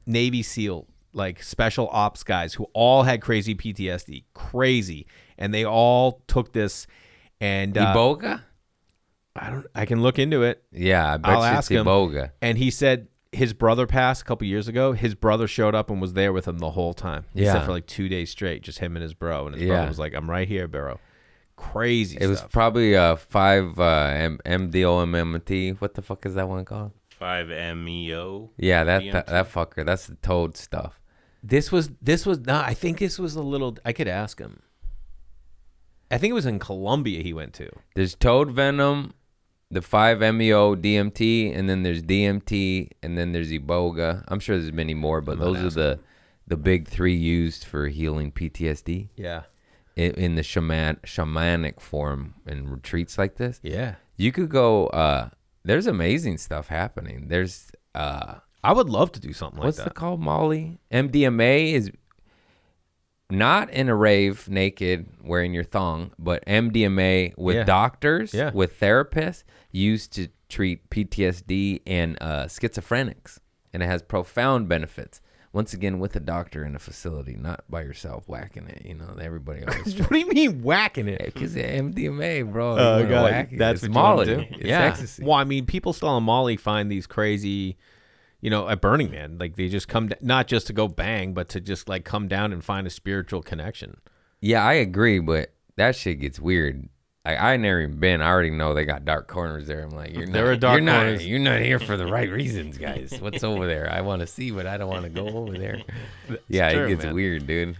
Navy SEAL, like special ops guys who all had crazy PTSD, crazy. And they all took this. And Iboga? I can look into it. Yeah, I bet I'll you ask it's him. Iboga. And he said his brother passed a couple years ago. His brother showed up and was there with him the whole time. He Yeah. said for like 2 days straight, just him and his bro. And his Yeah. brother was like, "I'm right here, bro." Crazy It was stuff. probably 5 MDOMMT. What the fuck is that one called? 5-MeO. Yeah, DMT. that fucker. That's the toad stuff. This was not. I think this was a little. I could ask him. I think it was in Colombia he went to. There's toad venom, the 5-MeO DMT, and then there's DMT, and then there's Iboga. I'm sure there's many more, but those are the big 3 used for healing PTSD Yeah. in the shamanic form in retreats like this. Yeah. You could go. There's amazing stuff happening. There's I would love to do something like what's that. it called, Molly? MDMA is not in a rave naked wearing your thong, but MDMA with Yeah. doctors, Yeah. with therapists, used to treat PTSD and schizophrenics. And it has profound benefits. Once again, with a doctor in a facility, not by yourself whacking it. You know, everybody always What do you mean whacking it? because MDMA, bro. Oh, You wanna God. whack it. That's It's what you wanna Molly. do? It's Yeah. ecstasy. Well, I mean, people still on Molly find these crazy, at Burning Man. Like they just come, not just to go bang, but to just like come down and find a spiritual connection. Yeah, I agree, but that shit gets weird. I never even been. I already know they got dark corners there. I'm like, There are dark corners. You're not here for the right reasons, guys. What's over there? I want to see, but I don't want to go over there. Yeah, true, it gets man. weird, dude.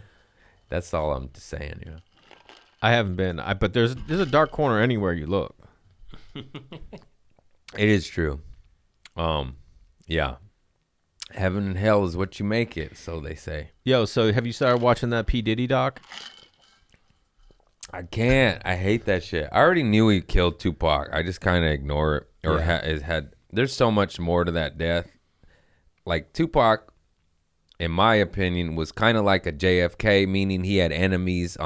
That's all I'm just saying. I haven't been, but there's a dark corner anywhere you look. It is true. Yeah. Heaven and hell is what you make it, so they say. Yo, so have you started watching that P. Diddy doc? I can't. I hate that shit. I already knew he killed Tupac. I just kind of ignore it. Or Yeah. there's so much more to that death. Like Tupac, in my opinion, was kind of like a JFK, meaning he had enemies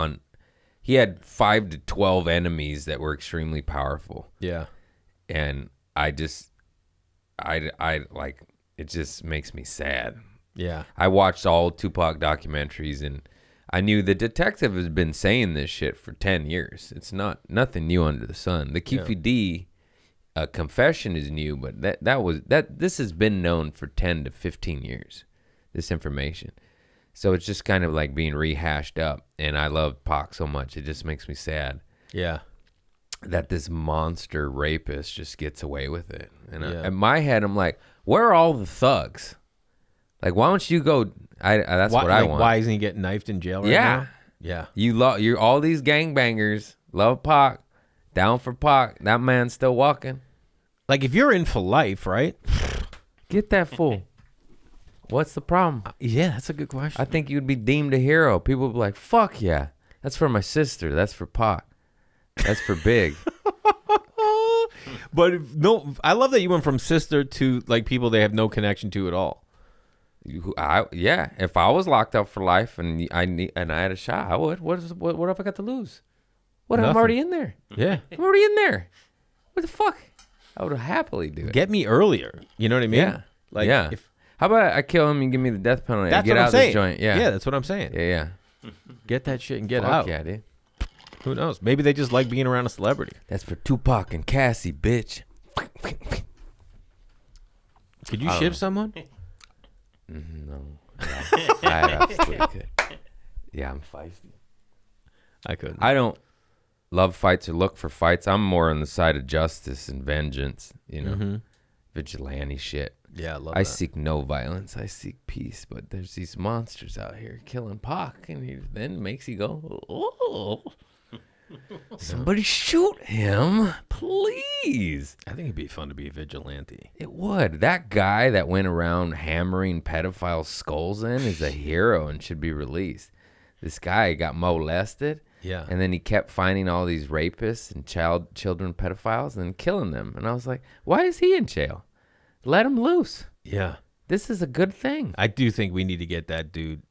he had 5 to 12 enemies that were extremely powerful. Yeah. And I like, it just makes me sad. Yeah. I watched all Tupac documentaries, and I knew the detective has been saying this shit for 10 years. It's nothing new under the sun. The Keefe D confession is new, but this has been known for 10 to 15 years, this information. So it's just kind of like being rehashed up. And I love Pac so much. It just makes me sad Yeah. that this monster rapist just gets away with it. And Yeah. in my head, I'm like, where are all the thugs? Like, why don't you go? That's what I want. Why isn't he getting knifed in jail right Yeah. now? Yeah. You all these gangbangers love Pac, down for Pac. That man's still walking. Like, if you're in for life, right? Get that fool. What's the problem? Yeah, that's a good question. I think you'd be deemed a hero. People would be like, fuck yeah. That's for my sister. That's for Pac. That's for Big. But no, I love that you went from sister to like people they have no connection to at all. Yeah. If I was locked up for life and I had a shot, I would. What have I got to lose? What? I'm Nothing. already in there. Yeah. I'm already in there. What the fuck? I would happily do it. Get me earlier. You know what I mean? Yeah. Like, yeah. If, How about I kill him and give me the death penalty? that's and get what I'm out saying. this joint. Yeah. Yeah, that's what I'm saying. Yeah. Get that shit and get Fuck out. yeah, dude. Who knows? Maybe they just like being around a celebrity. That's for Tupac and Cassie, bitch. Could you shiv someone? No. I absolutely could. Yeah, I'm feisty. I couldn't. I don't love fights or look for fights. I'm more on the side of justice and vengeance, vigilante shit. Yeah, I love I that. seek no violence. I seek peace. But there's these monsters out here killing Pac, and he then makes you go, oh, somebody shoot him, please. I think it'd be fun to be a vigilante. It would. That guy that went around hammering pedophile skulls in is a hero and should be released. This guy got molested. Yeah. And then he kept finding all these rapists and children pedophiles and killing them. And I was like, why is he in jail? Let him loose. Yeah. This is a good thing. I do think we need to get that dude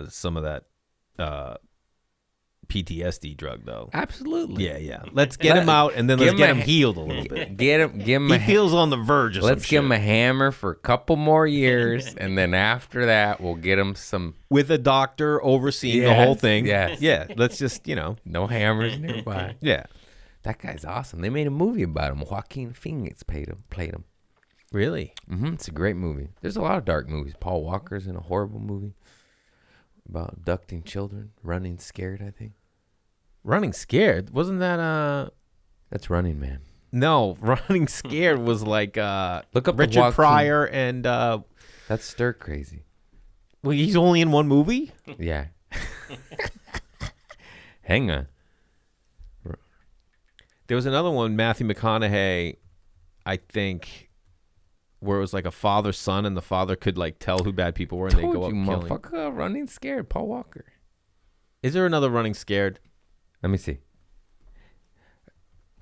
some of that PTSD drug, though. Absolutely. Yeah. Let's get him out, and then let's get him healed a little bit. Give him He feels on the verge of some Let's give him shit. a hammer for a couple more years, and then after that, we'll get him some With a doctor overseeing the whole thing. yes. Yeah, let's just, no hammers nearby. yeah. That guy's awesome. They made a movie about him. Joaquin Phoenix played him. Really? It's a great movie. There's a lot of dark movies. Paul Walker's in a horrible movie about abducting children, running scared, I think. Running Scared? Wasn't that, That's Running Man. No, Running Scared was like Look up the Richard Joaquin- Pryor and, That's stir crazy. well, he's only in one movie? Yeah. Hang on. There was another one, Matthew McConaughey, I think, where it was like a father-son, and the father could like tell who bad people were, and they Told go up you, killing. motherfucker. Running Scared, Paul Walker. Is there another Running Scared? Let me see.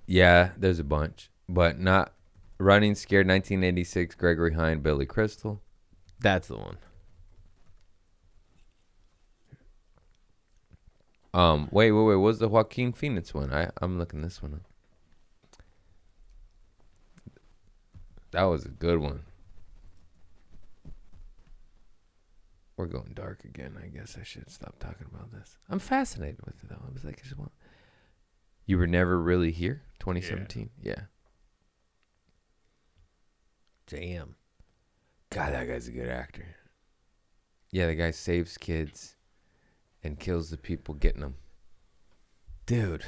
Yeah, there's a bunch, but not Running Scared. 1986. Gregory Hine, Billy Crystal. That's the one. Wait. What's the Joaquin Phoenix one? I'm looking this one up. That was a good one. We're going dark again. I guess I should stop talking about this. I'm fascinated with it, though. I was like, You Were Never Really Here, 2017. Yeah. Damn. God, that guy's a good actor. Yeah, the guy saves kids and kills the people getting them. Dude.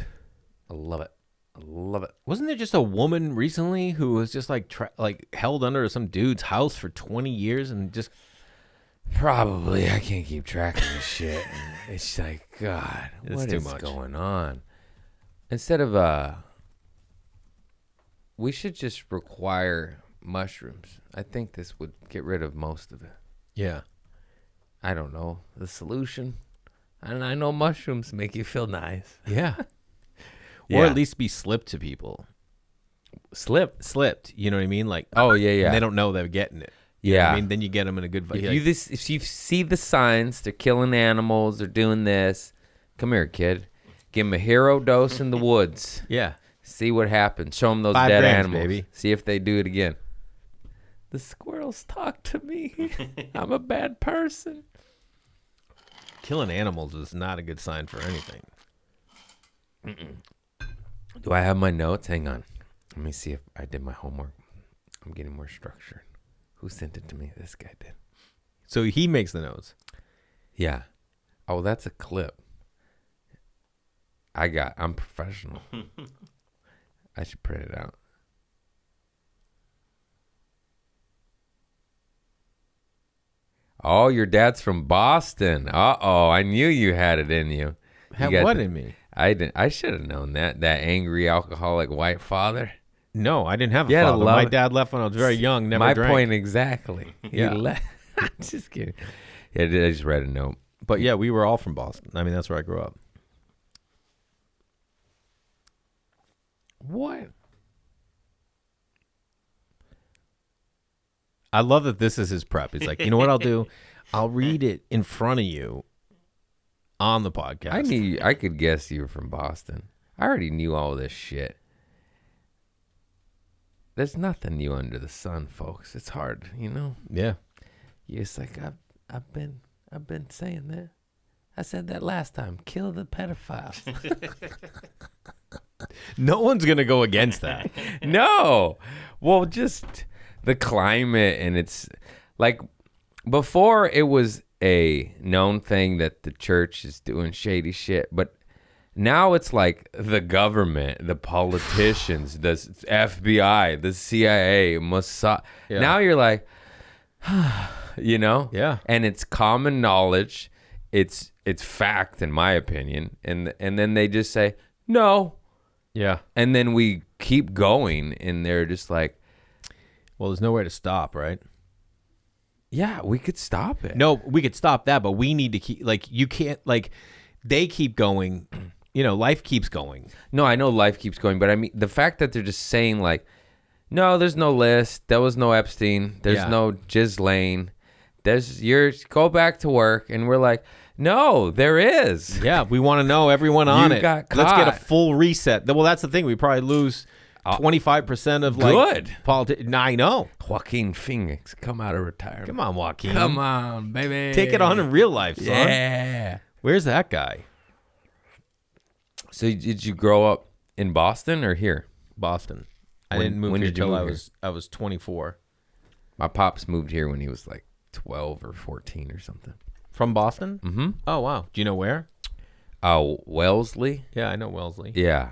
I love it. Wasn't there just a woman recently who was just like held under some dude's house for 20 years and just... Probably. I can't keep track of this shit. It's like, God, It's what too is much. going on? Instead of, we should just require mushrooms. I think this would get rid of most of it. Yeah. I don't know the solution. And I know mushrooms make you feel nice. Yeah. Yeah. Or at least be slipped to people. Slipped. You know what I mean? Like, Oh, yeah. and they don't know they're getting it. You know what Yeah. I mean, then you get them in a good vibe. If you see the signs, they're killing animals, they're doing this. Come here, kid. Give them a hero dose in the woods. Yeah. See what happens. Show them those 5 dead grams, animals. baby. See if they do it again. The squirrels talk to me. I'm a bad person. Killing animals is not a good sign for anything. Do I have my notes? Hang on. Let me see if I did my homework. I'm getting more structured. Who sent it to me? This guy did. So he makes the notes. Yeah. Oh, that's a clip. I'm professional. I should print it out. Oh, your dad's from Boston. Uh-oh, I knew you had it in you. Have got what the- in me? I didn't. I should have known that. That angry alcoholic white father. No, I didn't have a You had to father. love My it. dad left when I was very young. Never My drank. point exactly. Yeah. He left. Just kidding. Yeah, I just read a note. But yeah, we were all from Boston. I mean, that's where I grew up. What? I love that this is his prep. He's like, you know what I'll do? I'll read it in front of you on the podcast. I could guess you were from Boston. I already knew all this shit. There's nothing new under the sun, folks. It's hard, you know. Yeah. You're just like I've been saying that. I said that last time. Kill the pedophiles. No one's going to go against that. No. Well, just the climate, and it's like before it was a known thing that the church is doing shady shit, but now it's like the government, the politicians, the FBI, the CIA, Mossad. Yeah. Now you're like, you know? Yeah. And it's common knowledge. It's fact, in my opinion. And then they just say, no. Yeah. And then we keep going, and they're just like, Well, there's nowhere to stop, right? yeah, we could stop it. No, we could stop that, but we need to keep, like, you can't, like, they keep going. You know, life keeps going. No, I know life keeps going, but I mean, the fact that they're just saying, like, no, there's no list. There was no Epstein. There's Yeah. no Ghislaine. Go back to work. And we're like, no, there is. Yeah, we want to know everyone on You it. got Let's get a caught. full reset. Well, that's the thing. We probably lose 25% of, like, Good. I know. Joaquin Phoenix, come out of retirement. Come on, Joaquin. Come on, baby. Take it on in real life, son. Yeah. Where's that guy? So did you grow up in Boston or here? Boston. I When- didn't move when here did you till move here? I was 24. My pops moved here when he was like 12 or 14 or something. From Boston? Mm-hmm. Oh, wow. Do you know where? Wellesley? Yeah, I know Wellesley. Yeah.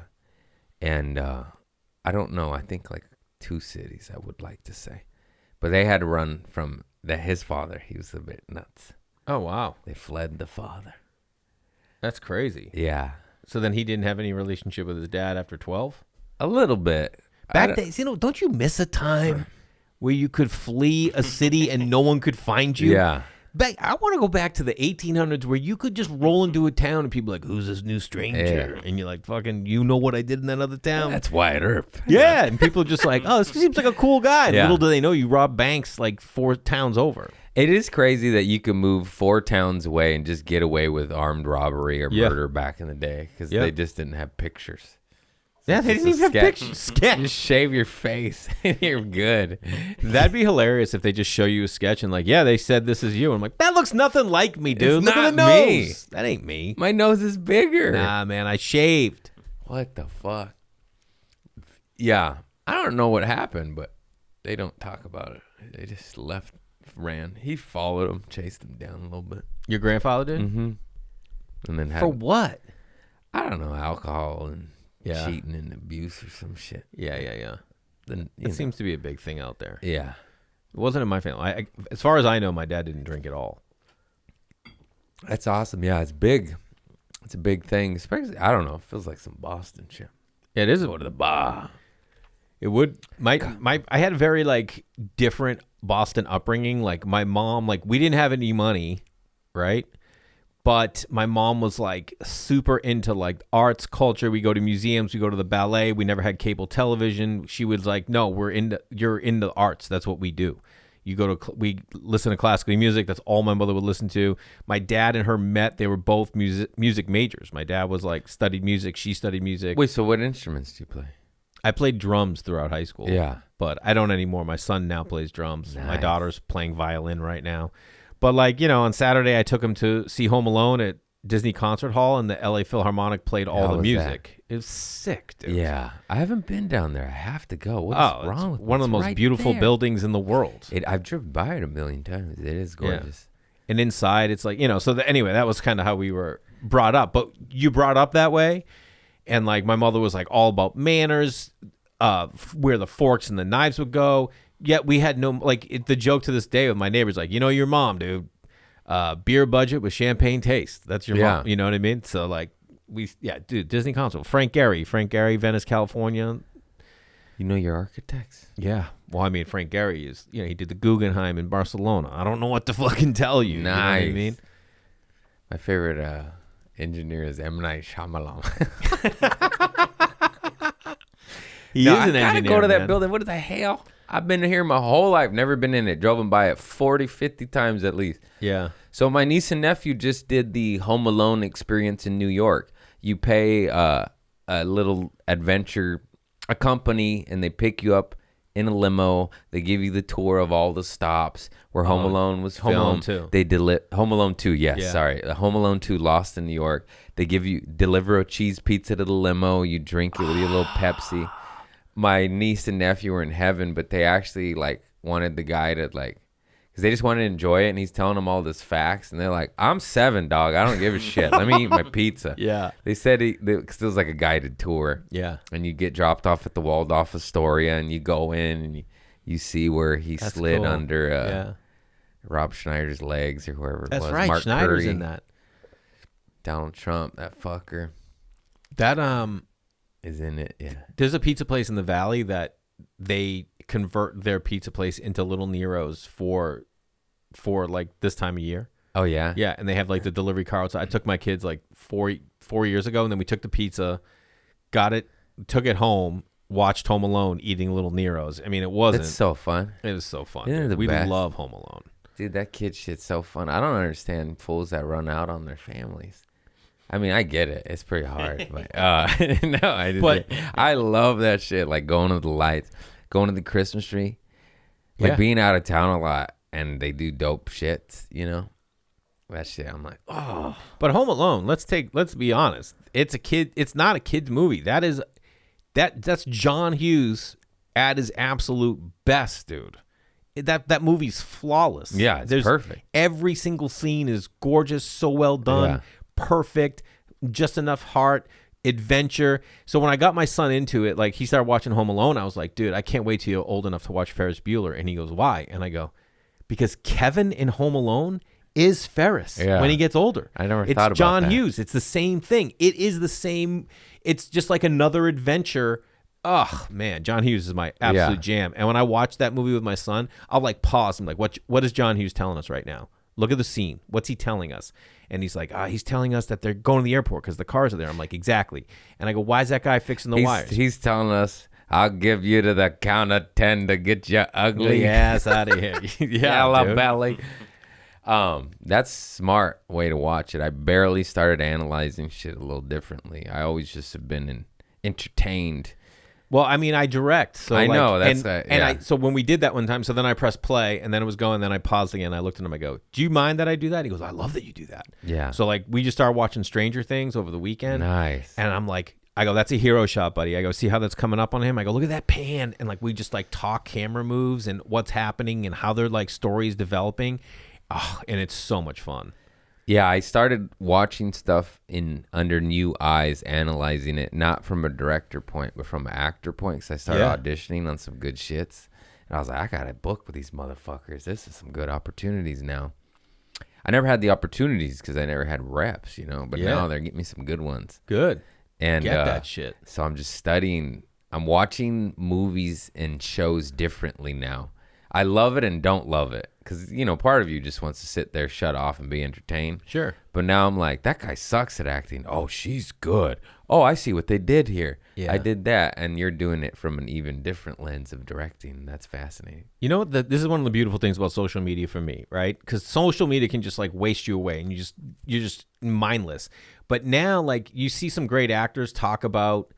And I don't know. I think like 2 cities, I would like to say. But they had to run from his father. He was a bit nuts. Oh, wow. They fled the father. That's crazy. Yeah. So then he didn't have any relationship with his dad after 12? A little bit. Back days, you know, don't you miss a time where you could flee a city and no one could find you? Yeah. I want to go back to the 1800s where you could just roll into a town and people are like, who's this new stranger? And you're like, fucking, you know what I did in that other town? That's Wyatt Earp. Yeah, and people are just like, oh, this seems like a cool guy. Yeah. Little do they know you rob banks like 4 towns over. It is crazy that you can move 4 towns away and just get away with armed robbery or Yeah. murder back in the day because Yeah. they just didn't have pictures. Yeah, they It's didn't a even have sketch. pictures. Sketch. Just shave your face and you're good. That'd be hilarious if they just show you a sketch and like, yeah, they said this is you. I'm like, that looks nothing like me, dude. It's Look at the not me. nose. That ain't me. My nose is bigger. Nah, man, I shaved. What the fuck? Yeah. I don't know what happened, but they don't talk about it. They just ran. He followed him, chased him down a little bit. Your grandfather did? Mm-hmm. And then had, For what? I don't know, alcohol and Yeah. cheating and abuse or some shit. Yeah. Then It seems to be a big thing out there. yeah. It wasn't in my family. As far as I know, my dad didn't drink at all. That's awesome. Yeah, it's big. It's a big thing. Especially, I don't know. It feels like some Boston shit. Yeah, it is. Go to the bar. It would. I had a very like different Boston upbringing. Like my mom, like we didn't have any money, right? But my mom was like super into like arts, culture. We go to museums, we go to the ballet. We never had cable television. She was like, "No, you're into arts. That's what we do. You go to we listen to classical music. That's all my mother would listen to." My dad and her met. They were both music majors. My dad was like studied music. She studied music. Wait, so what instruments do you play? I played drums throughout high school. Yeah. But I don't anymore. My son now plays drums. My Nice. daughter's playing violin right now. But like, you know, on Saturday I took him to see Home Alone at Disney Concert Hall and the LA Philharmonic played all How the was music. It was sick, dude. Yeah. I haven't been down there. I have to go. What's Oh, wrong it's with one of the It's most right beautiful there. buildings in the world. I've driven by it a million times. It is gorgeous. And inside, it's like, so anyway, that was kind of how we were brought up. But you brought up that way. And like my mother was like all about manners, where the forks and the knives would go. Yet we had no, like the joke to this day with my neighbors, like, your mom, dude, beer budget with champagne taste. That's your mom. You know what I mean? So like dude, Disney console, Frank Gehry, Venice, California. You know your architects? Yeah. Well, I mean, Frank Gehry is, he did the Guggenheim in Barcelona. I don't know what to fucking tell you. Nice. You know what I mean? My favorite engineer is M. Night Shyamalan. He is an engineer, I gotta go to that man. building. What the hell? I've been here my whole life. Never been in it. Drove them by it 40, 50 times at least. Yeah. So my niece and nephew just did the Home Alone experience in New York. You pay a little adventure, a company, and they pick you up in a limo. They give you the tour of all the stops where Home Alone was filmed. Home Alone 2. They Home Alone 2, yes, Yeah. sorry. Home Alone 2, Lost in New York. They deliver a cheese pizza to the limo. You drink it with your little Pepsi. My niece and nephew were in heaven, but they actually like wanted the guy to like, because they just wanted to enjoy it, and he's telling them all this facts, and they're like, I'm 7, dog. I don't give a shit. Let me eat my pizza. Yeah. They said because it was like a guided tour. Yeah. And you get dropped off at the Waldorf Astoria, and you go in, and you see where he That's slid cool. under Rob Schneider's legs or whoever it That's was. right. Mark Schneider's Curry, in that. Donald Trump, that fucker, That is in it. Yeah. there's a pizza place in the Valley that they convert their pizza place into Little Nero's for like this time of year. Oh yeah. Yeah, and they have like the delivery car outside. I took my kids like four years ago, and then we took the pizza, got it, took it home, watched Home Alone, eating Little Nero's. I mean, it wasn't. It's so fun. It was so fun. Isn't it dude. the We best? love Home Alone. Dude, that kid shit's so fun. I don't understand fools that run out on their families. I mean, I get it. It's pretty hard. But I love that shit. Like going to the lights, going to the Christmas tree. Like being out of town a lot, and they do dope shit, That shit, I'm like, oh. But Home Alone, let's be honest. It's not a kid's movie. That's John Hughes at his absolute best, dude. That movie's flawless. Yeah, it's perfect. Every single scene is gorgeous, so well done, perfect, just enough heart, adventure. So when I got my son into it, like he started watching Home Alone, I was like, dude, I can't wait till you're old enough to watch Ferris Bueller. And he goes, why? And I go, because Kevin in Home Alone is Ferris when he gets older. I never it's thought about John that. Hughes. It's the same thing. It is the same. It's just like another adventure. Oh man, John Hughes is my absolute jam. And when I watch that movie with my son, I'll like pause. I'm like, what is John Hughes telling us right now? Look at the scene. What's he telling us? And he's like, he's telling us that they're going to the airport because the cars are there. I'm like, exactly. And I go, why is that guy fixing the wires? He's telling us, I'll give you to the count of 10 to get you ugly ass out of here. Yellow dude. belly. That's smart way to watch it. I barely started analyzing shit a little differently. I always just have been entertained. Well, I mean, I direct, so I like, know that's so when we did that one time, so then I pressed play, and then it was going, then I paused again. I looked at him, I go, "Do you mind that I do that?" He goes, "I love that you do that." Yeah. So like, we just started watching Stranger Things over the weekend. Nice. And I'm like, I go, "That's a hero shot, buddy." I go, "See how that's coming up on him?" I go, "Look at that pan," and like we just like talk camera moves and what's happening and how their like stories developing. Oh, and it's so much fun. Yeah, I started watching stuff under new eyes, analyzing it, not from a director point, but from an actor point, because I started auditioning on some good shits. And I was like, I got a book with these motherfuckers. This is some good opportunities now. I never had the opportunities because I never had reps, but now they're getting me some good ones. Good. And Get that shit. So I'm just studying. I'm watching movies and shows differently now. I love it and don't love it because, part of you just wants to sit there, shut off, and be entertained. Sure. But now I'm like, that guy sucks at acting. Oh, she's good. Oh, I see what they did here. Yeah. I did that. And you're doing it from an even different lens of directing. That's fascinating. You know, this is one of the beautiful things about social media for me, right? Because social media can just like waste you away and you're just mindless. But now, like, you see some great actors talk about,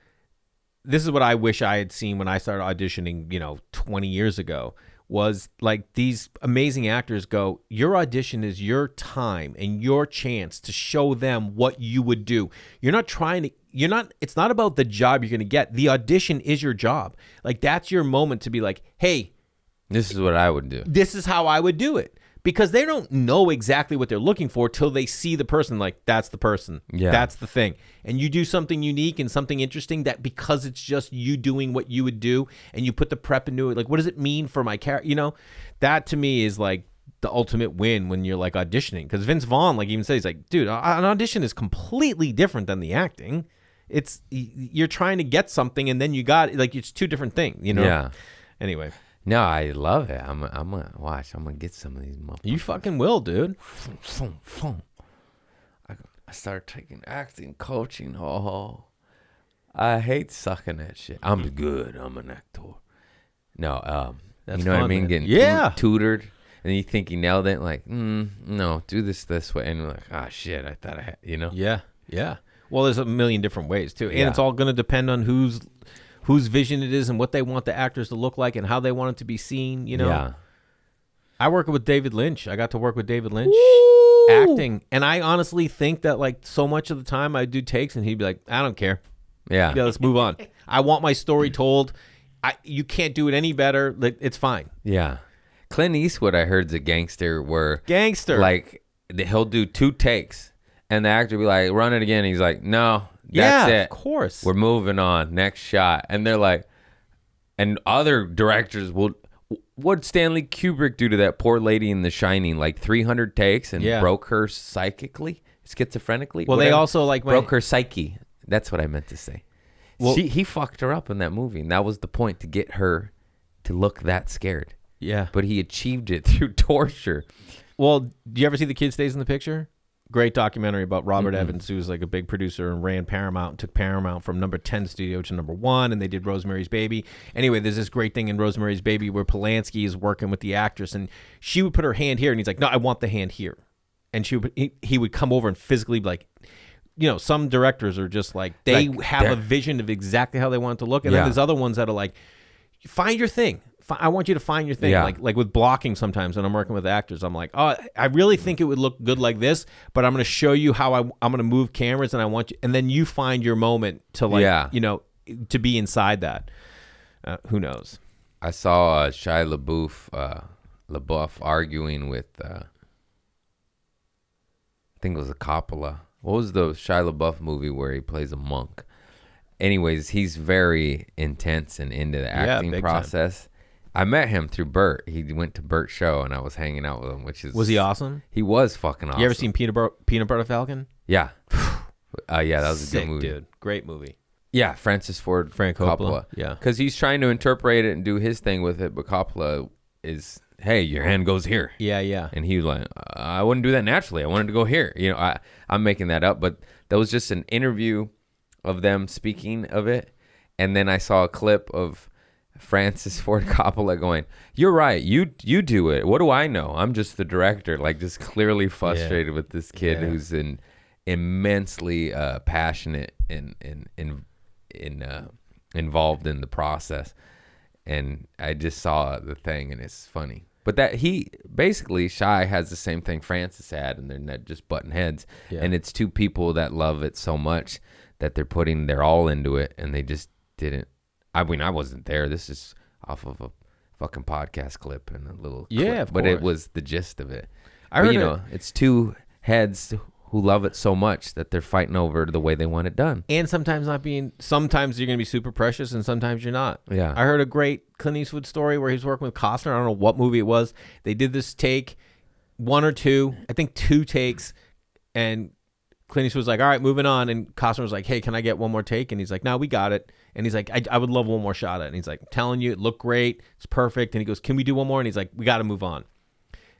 this is what I wish I had seen when I started auditioning, 20 years ago, was like these amazing actors go, your audition is your time and your chance to show them what you would do. It's not about the job you're going to get. The audition is your job. Like, that's your moment to be like, hey, This is what I would do. this is how I would do it. because they don't know exactly what they're looking for till they see the person. Like, that's the person. Yeah. That's the thing. And you do something unique and something interesting that because it's just you doing what you would do and you put the prep into it. Like, what does it mean for my character? You know, that to me is like the ultimate win when you're like auditioning. Because Vince Vaughn, like even says, like, dude, an audition is completely different than the acting. It's you're trying to get something and then you got like it's two different things, you know? Yeah. Anyway. No, I love it. I'm gonna watch. I'm gonna get some of these motherfuckers. You fucking will, dude. I started taking acting coaching. Oh, I hate sucking that shit. I'm good. I'm an actor. No, That's you know what I fun, mean? man. Getting Yeah. tutored, and you think you nailed it. Like, no, do this way, and you're like, ah, shit. I thought I had, you know? Yeah, yeah. Well, there's a million different ways too, and Yeah. it's all going to depend on whose vision it is and what they want the actors to look like and how they want it to be seen. You know, Yeah. I work with David Lynch. I got to work with David Lynch Woo! acting, and I honestly think that like so much of the time I do takes, and he'd be like, "I don't care. Yeah. Yeah, let's move on. I want my story told. You can't do it any better. Like, it's fine." Yeah. Clint Eastwood, I heard, is a gangster where Gangster. like he'll do 2 takes, and the actor will be like, run it again. He's like, no, that's yeah, it. of course. We're moving on. Next shot. And they're like, and other directors will. What'd Stanley Kubrick do to that poor lady in The Shining? Like 300 takes and Yeah. broke her psychically, schizophrenically. Well, they whatever. also like broke her psyche. That's what I meant to say. Well- He fucked her up in that movie, and that was the point, to get her to look that scared. Yeah. But he achieved it through torture. Well, do you ever see The Kid Stays in the Picture? Great documentary about Robert Evans, who was like a big producer and ran Paramount and took Paramount from number 10 studio to number 1, and they did Rosemary's Baby. Anyway, there's this great thing in Rosemary's Baby where Polanski is working with the actress, and she would put her hand here, and he's like, "No, I want the hand here." And he would come over and physically be like, you know, some directors are just like, they Like, have they're- a vision of exactly how they want it to look, and Yeah. then there's other ones that are like, find your thing. I want you to find your thing. Yeah. Like with blocking sometimes when I'm working with actors, I'm like, oh, I really think it would look good like this, but I'm going to show you how I'm going to move cameras, and I want you, and then you find your moment to like, Yeah. you know, to be inside that. Who knows? I saw Shia LaBeouf arguing with, I think it was a Coppola. What was the Shia LaBeouf movie where he plays a monk? Anyways, he's very intense and into the acting big process. I met him through Bert. He went to Bert's show, and I was hanging out with him, which is... Was he awesome? He was fucking awesome. You ever seen Peanut Butter Falcon? Yeah. Yeah, that was a Sick, good movie. dude. Great movie. Yeah, Francis Ford Frank Coppola. Yeah. Because he's trying to interpret it and do his thing with it, but Coppola is, hey, your hand goes here. Yeah, yeah. And he was like, I wouldn't do that naturally. I wanted to go here. You know, I'm making that up, but that was just an interview of them speaking of it. And then I saw a clip of Francis Ford Coppola going, you're right. You do it. What do I know? I'm just the director. Like, just clearly frustrated with this kid who's immensely passionate and involved in the process. And I just saw the thing, and it's funny. But that he basically, Shai has the same thing Francis had, and they're not just butting heads. Yeah. And it's two people that love it so much that they're putting their all into it, and they just didn't. I mean, I wasn't there. This is off of a fucking podcast clip and a little clip, of but it course. was the gist of it. I But, heard you know, it's two heads who love it so much that they're fighting over the way they want it done. And sometimes you're going to be super precious, and sometimes you're not. Yeah. I heard a great Clint Eastwood story where he's working with Costner. I don't know what movie it was. They did this take, 1 or 2, I think 2 takes, and Clint Eastwood was like, all right, moving on. And Costner was like, hey, can I get one more take? And he's like, no, we got it. And he's like, I would love one more shot at it. And he's like, I'm telling you, it looked great. It's perfect. And he goes, can we do one more? And he's like, we got to move on.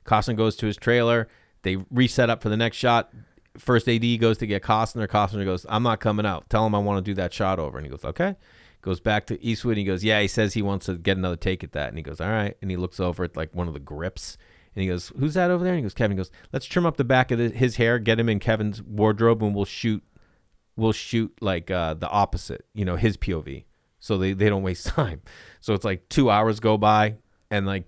Costner goes to his trailer. They reset up for the next shot. First AD goes to get Costner. Costner goes, I'm not coming out. Tell him I want to do that shot over. And he goes, okay. Goes back to Eastwood. And he goes, yeah, he says he wants to get another take at that. And he goes, all right. And he looks over at like one of the grips. And he goes, who's that over there? And he goes, Kevin. He goes, let's trim up the back of his hair, get him in Kevin's wardrobe, and we'll shoot like the opposite, you know, his POV. So they don't waste time. So it's like 2 hours go by, and like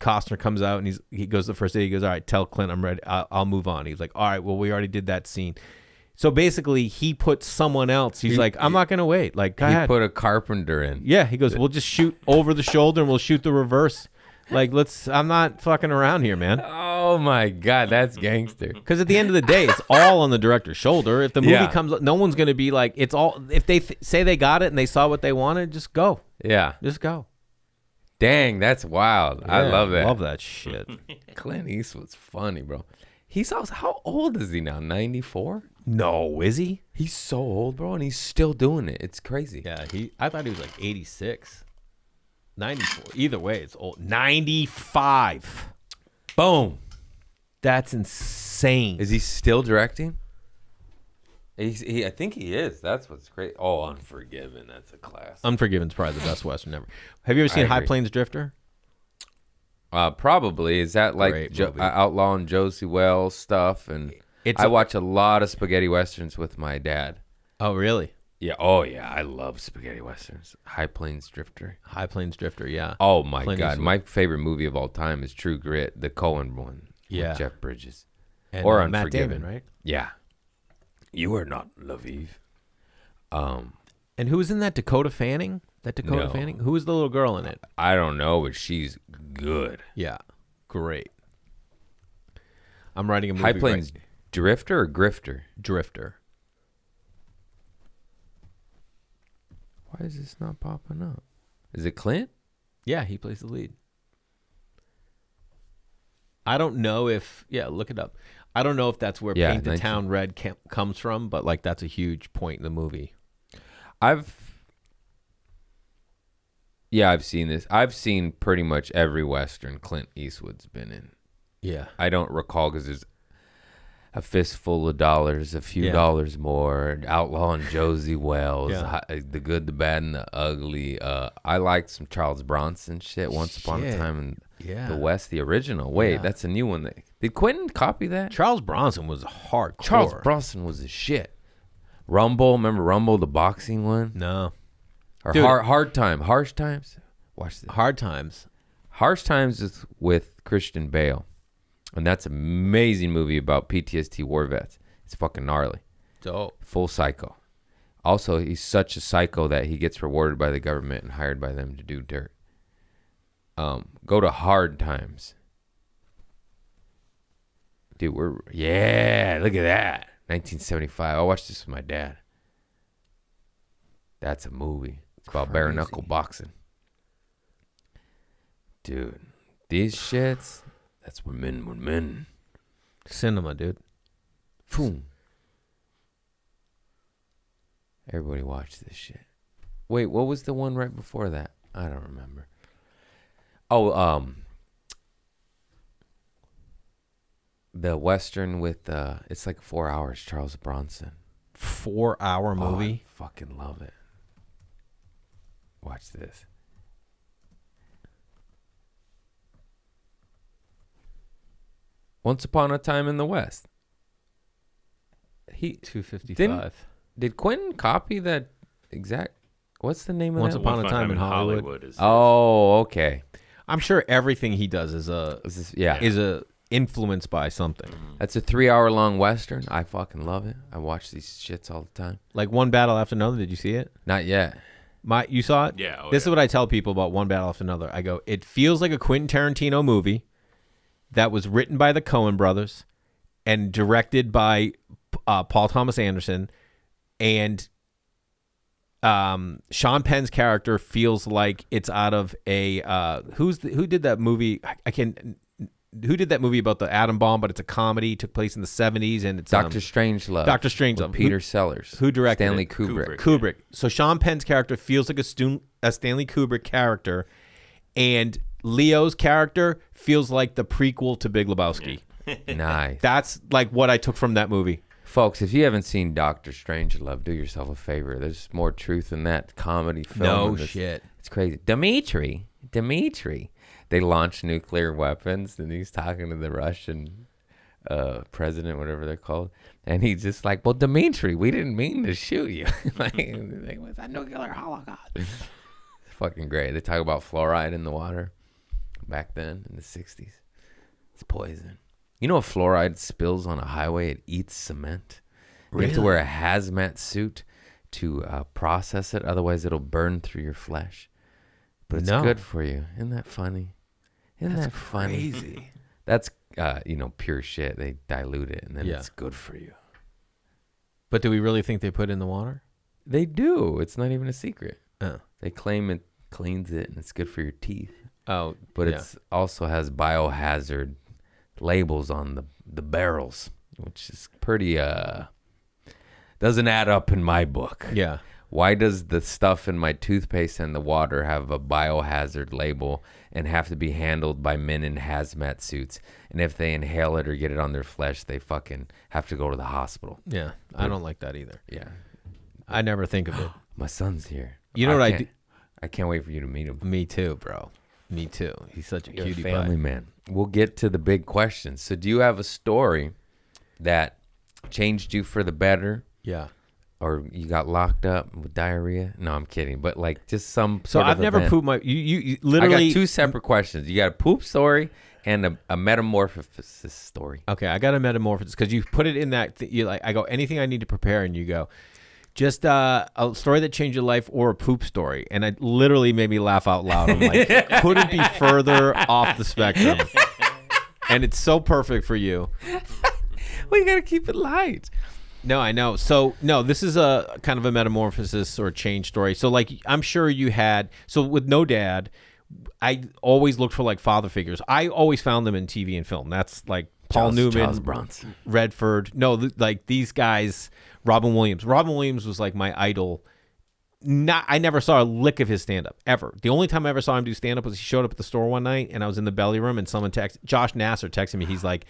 Costner comes out, and he goes the first day. He goes, all right, tell Clint I'm ready. I'll move on. He's like, all right, well, we already did that scene. So basically, he put someone else. He's like, I'm not gonna wait. Like, go He ahead. put a carpenter in. Yeah, he goes, we'll just shoot over the shoulder, and we'll shoot the reverse. Like, I'm not fucking around here, man. Oh, Oh my God, that's gangster. Because at the end of the day, it's all on the director's shoulder. If the movie Yeah. comes, no one's going to be like, it's all. If they say they got it and they saw what they wanted, just go, Yeah. just go. Dang, that's wild. I Yeah, love that. Love that shit. Clint Eastwood's funny, bro. He's also, how old is he now? 94? No, is he? He's so old, bro, and he's still doing it. It's crazy. Yeah, I thought he was like 86, 94. Either way, it's old. 95. Boom. That's insane. Is he still directing? I think he is. That's what's great. Oh, Unforgiven. That's a class. Unforgiven's probably the best Western ever. Have you ever seen High agree. Plains Drifter? Probably. Is that like Great movie. Outlaw and Josie Wells stuff? And I watch a lot of spaghetti westerns with my dad. Oh, really? Yeah. Oh, yeah. I love spaghetti westerns. High Plains Drifter. High Plains Drifter, yeah. Oh my Clint God. Eastwood. My favorite movie of all time is True Grit, the Coen one. Yeah. With Jeff Bridges. And, or Matt Unforgiven. Damon, right? Yeah. You are not Lviv. And who was in that? Dakota Fanning? No. Fanning? Who was the little girl in it? I don't know, but she's good. Yeah. Great. I'm writing a movie. High Plains Drifter or Grifter? Drifter. Why is this not popping up? Is it Clint? Yeah, he plays the lead. I don't know if, look it up. I don't know if that's where Yeah, Paint the 19 Town Red comes from, but like that's a huge point in the movie. I've seen this. I've seen pretty much every Western Clint Eastwood's been in. Yeah. I don't recall because there's A Fistful of Dollars, A Few Dollars More, Outlaw and Josie Wells, The Good, the Bad, and the Ugly. I liked some Charles Bronson shit, Once Upon a Time in the West, the original. Wait, that's a new one. Did Quentin copy that? Charles Bronson was hardcore. Charles Bronson was the shit. Rumble, remember Rumble, the boxing one? No. Or Dude. Hard Time, Harsh Times? Watch this. Hard Times. Harsh Times is with Christian Bale. And that's an amazing movie about PTSD war vets. It's fucking gnarly. Dope. Full psycho. Also, he's such a psycho that he gets rewarded by the government and hired by them to do dirt. Go to Hard Times. Dude, look at that. 1975. I watched this with my dad. That's a movie. It's about bare knuckle boxing. Dude, these shits, that's when men were men. Cinema, dude. Boom. Everybody watch this shit. Wait, what was the one right before that? I don't remember. Oh, the Western with, it's like 4 hours, Charles Bronson. 4-hour movie. I fucking love it. Watch this. Once Upon a Time in the West. 255. Did Quentin copy that exact? What's the name of Once that? Upon a Time in Hollywood. is Oh, okay. I'm sure everything he does is a influenced by something. That's a 3-hour long Western. I fucking love it. I watch these shits all the time. Like One Battle After Another. Did you see it? Not yet. You saw it? Yeah. This is what I tell people about One Battle After Another. I go, it feels like a Quentin Tarantino movie that was written by the Coen brothers and directed by Paul Thomas Anderson, and Sean Penn's character feels like it's out of a who did that movie? Who did that movie about the atom bomb? But it's a comedy. It took place in the 70s, and it's Dr. Strangelove. Dr. Strangelove. Peter Sellers. Who directed Stanley it? Kubrick. Kubrick. So Sean Penn's character feels like a Stanley Kubrick character, and Leo's character feels like the prequel to Big Lebowski. Nice. That's like what I took from that movie. Folks, if you haven't seen Dr. Strangelove, do yourself a favor. There's more truth in that comedy film. shit. It's crazy. Dimitri. They launched nuclear weapons, and he's talking to the Russian president, whatever they're called. And he's just like, well, Dimitri, we didn't mean to shoot you. Like, it was a nuclear holocaust. It's fucking great. They talk about fluoride in the water back then in the 60s. It's poison. You know, if fluoride spills on a highway, it eats cement. You have to wear a hazmat suit to process it. Otherwise, it'll burn through your flesh. But it's good for you. Isn't that funny? Isn't that funny? Crazy. That's pure shit. They dilute it and then Yeah. it's good for you. But do we really think they put it in the water? They do. It's not even a secret. Oh. They claim it cleans it and it's good for your teeth. Oh, But yeah. it's also has biohazard labels on the barrels, which is pretty doesn't add up in my book. Yeah. Why does the stuff in my toothpaste and the water have a biohazard label and have to be handled by men in hazmat suits? And if they inhale it or get it on their flesh, they fucking have to go to the hospital. Yeah. I don't like that either. Yeah. I never think of it. My son's here. You know what I can't- do? I can't wait for you to meet him. Me too, bro. Me too. He's such a You're a cutie family pie. man. We'll get to the big questions. So do you have a story that changed you for the better? Yeah. Or you got locked up with diarrhea? No, I'm kidding. But like just some So sort of I've never event. pooped my. You I literally. got two separate questions. You got a poop story and a metamorphosis story. Okay, I got a metamorphosis because you put it in that. You like. I go anything I need to prepare, and you go. Just a story that changed your life or a poop story, and it literally made me laugh out loud. I'm like, couldn't be further off the spectrum, and it's so perfect for you. Well, you got to keep it light. No, I know. So, no, this is a kind of a metamorphosis or change story. So, like, I'm sure you had. So, with no dad, I always looked for, like, father figures. I always found them in TV and film. That's, like, Paul Newman, Charles Bronson. Redford. No, like, these guys, Robin Williams. Robin Williams was, like, my idol. I never saw a lick of his stand-up, ever. The only time I ever saw him do stand-up was he showed up at the store one night, and I was in the belly room, and someone Josh Nasser texted me. He's like,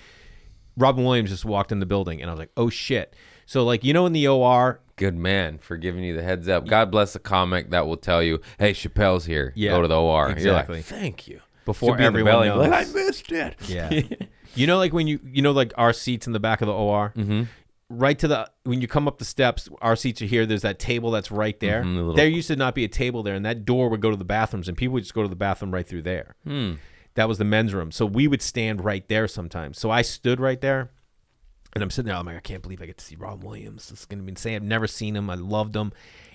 Robin Williams just walked in the building, and I was like, oh, shit. So, like, you know, in the OR. Good man for giving you the heads up. God bless a comic that will tell you, hey, Chappelle's here. Yeah, Go to the OR. exactly. You're like, thank you. Before Should be in the everyone belly, knows. like, I missed it. Yeah. You know, like when you know, like our seats in the back of the OR, right to the, when you come up the steps, our seats are here. There's that table that's right there. the little- There used to not be a table there, and that door would go to the bathrooms, and people would just go to the bathroom right through there. That was the men's room. So we would stand right there sometimes. So I stood right there. And I'm sitting there, I'm like, I can't believe I get to see Robin Williams. This is going to be insane. I've never seen him. I loved him.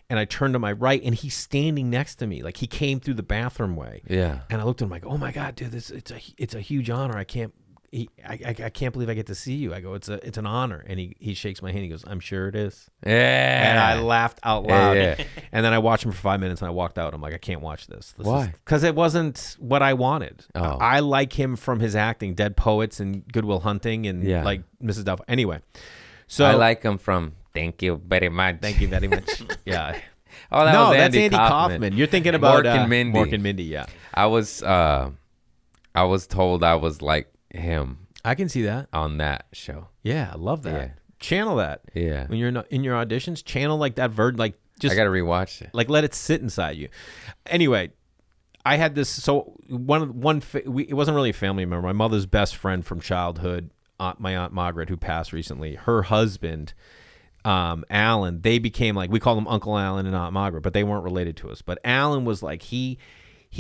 And I turned to my right, and he's standing next to me. Like, he came through the bathroom way. Yeah. And I looked at him like, oh, my God, dude, it's a huge honor. I can't believe I get to see you. I go, it's an honor. And he shakes my hand. He goes, I'm sure it is. Yeah. And I laughed out loud. Yeah. And then I watched him for 5 minutes, and I walked out. I'm like, I can't watch this. Why? Because it wasn't what I wanted. Oh. I like him from his acting, Dead Poets and Good Will Hunting and Yeah. like Mrs. Doubtfire. Anyway, so I like him from Thank You Very Much. thank you very much. Yeah. Oh, that No, was that's Andy Andy Kaufman. You're thinking about Mork and Mindy. Mork and Mindy, yeah. I was told I was like him I can see that. on that show. Yeah, I love that. Yeah. Channel that. Yeah. When you're in your auditions, channel like that like just I got to rewatch it. like let it sit inside you. Anyway, I had this. So it wasn't really a family member. My mother's best friend from childhood, my Aunt Margaret, who passed recently. Her husband, Alan. They became like, we call them Uncle Alan and Aunt Margaret, but they weren't related to us. But Alan was like he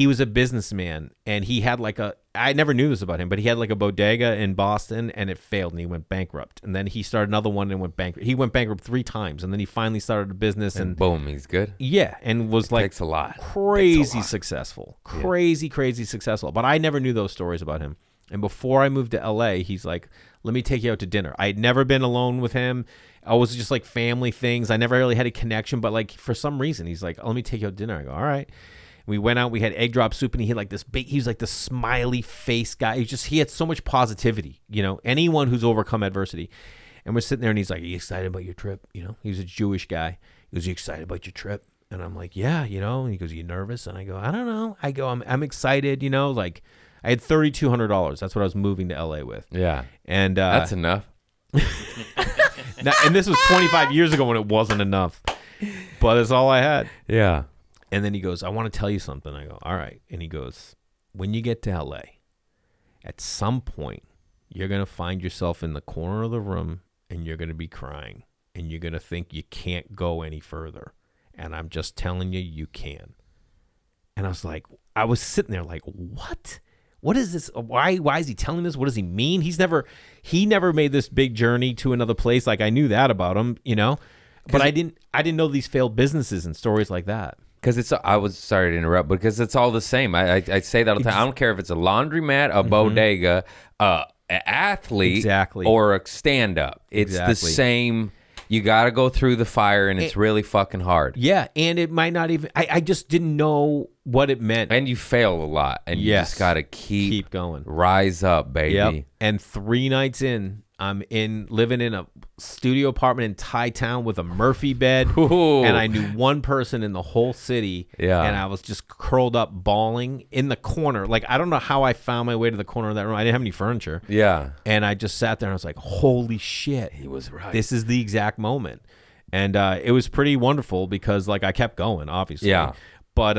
was a businessman, and he had like I never knew this about him, but he had like a bodega in Boston, and it failed, and he went bankrupt. And then he started another one and went bankrupt. He went bankrupt 3 times, and then he finally started a business, and Boom, he's good. yeah, and was like Takes a lot. crazy successful, crazy successful. But I never knew those stories about him. And before I moved to LA, he's like, let me take you out to dinner. I had never been alone with him. I was just like family things. I never really had a connection, but like for some reason, he's like, let me take you out to dinner. I go, all right. We went out, we had egg drop soup, and he had like this big, he was like the smiley face guy. He had so much positivity, you know, anyone who's overcome adversity. And we're sitting there, and he's like, are you excited about your trip? You know, he was a Jewish guy. He goes, you excited about your trip? And I'm like, yeah, you know, and he goes, you nervous? And I go, I don't know. I go, I'm excited, you know, like I had $3,200. That's what I was moving to LA with. Yeah. And That's enough. and this was 25 years ago when it wasn't enough, but it's all I had. Yeah. And then he goes, I want to tell you something. I go, all right. And he goes, when you get to LA, at some point, you're going to find yourself in the corner of the room, and you're going to be crying, and you're going to think you can't go any further. And I'm just telling you, you can. And I was sitting there like, what? What is this? Why is he telling this? What does he mean? He never made this big journey to another place. Like, I knew that about him, you know, but I didn't know these failed businesses and stories like that. Because I was sorry to interrupt, because it's all the same. I say that all the time. I don't care if it's a laundromat, a bodega, an athlete Exactly. or a stand-up. It's the Exactly. same. You got to go through the fire, and it's really fucking hard. Yeah, and it might not even. I just didn't know what it meant. And you fail a lot, and you Yes. just got to keep going. rise up, baby. Yep. And 3 nights in, I'm living in a studio apartment in Thai Town with a Murphy bed, Ooh. and I knew one person in the whole city. Yeah. And I was just curled up, bawling in the corner. Like, I don't know how I found my way to the corner of that room. I didn't have any furniture. Yeah. And I just sat there and I was like, holy shit. He was right. This is the exact moment. And it was pretty wonderful because, like, I kept going, obviously. Yeah. But,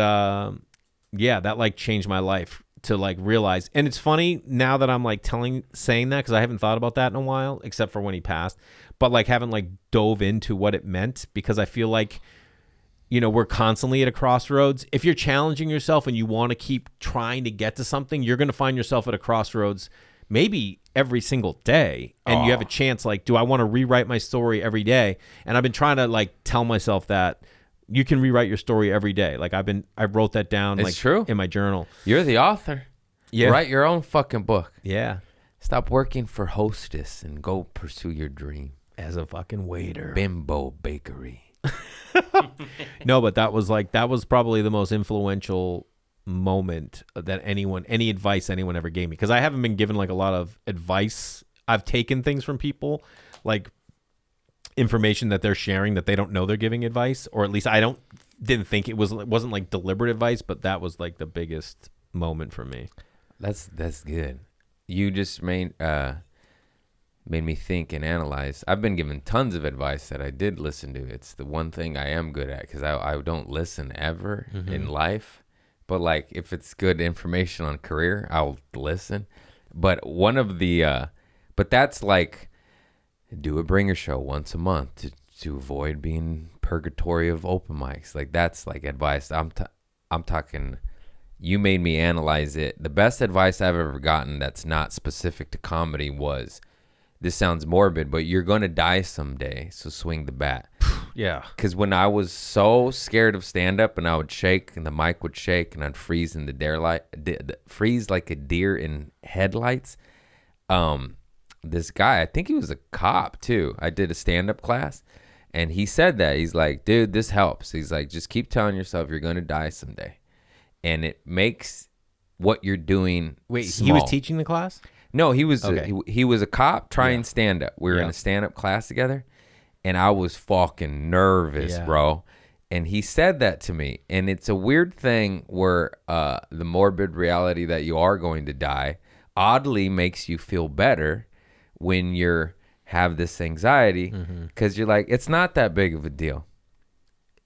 yeah, that, like, changed my life to, like, realize. And it's funny now that I'm, like, saying that because I haven't thought about that in a while, except for when he passed. But, like, haven't, like, dove into what it meant because I feel like, you know, we're constantly at a crossroads. If you're challenging yourself and you want to keep trying to get to something, you're going to find yourself at a crossroads maybe every single day. And you have a chance, like, do I want to rewrite my story every day? And I've been trying to, like, tell myself that you can rewrite your story every day. Like, I wrote that down, It's like, true. in my journal. You're the author. Yeah. Write your own fucking book. Yeah. Stop working for Hostess and go pursue your dream. As a fucking waiter. Bimbo Bakery. No, but that was probably the most influential moment that any advice anyone ever gave me, because I haven't been given, like, a lot of advice. I've taken things from people, like information that they're sharing that they don't know they're giving advice, or at least didn't think it wasn't like deliberate advice, but that was like the biggest moment for me. That's good. You just made me think and analyze. I've been given tons of advice that I did listen to. It's the one thing I am good at, because I don't listen ever in life. But, like, if it's good information on career, I'll listen. But one of the, but that's like, do a bringer show once a month to avoid being purgatory of open mics. Like, that's like advice. I'm talking, you made me analyze it. The best advice I've ever gotten that's not specific to comedy was, this sounds morbid, but you're going to die someday, so swing the bat. Yeah. Because when I was so scared of stand-up and I would shake and the mic would shake and I'd freeze in the freeze like a deer in headlights, this guy, I think he was a cop too. I did a stand-up class, and he said that. He's like, dude, this helps. He's like, just keep telling yourself you're going to die someday. And it makes what you're doing Wait, small. he was teaching the class? No, he was Okay. he was a cop trying stand-up. We were in a stand-up class together, and I was fucking nervous, bro. And he said that to me. And it's a weird thing where the morbid reality that you are going to die oddly makes you feel better when you have this anxiety, because you're like, it's not that big of a deal.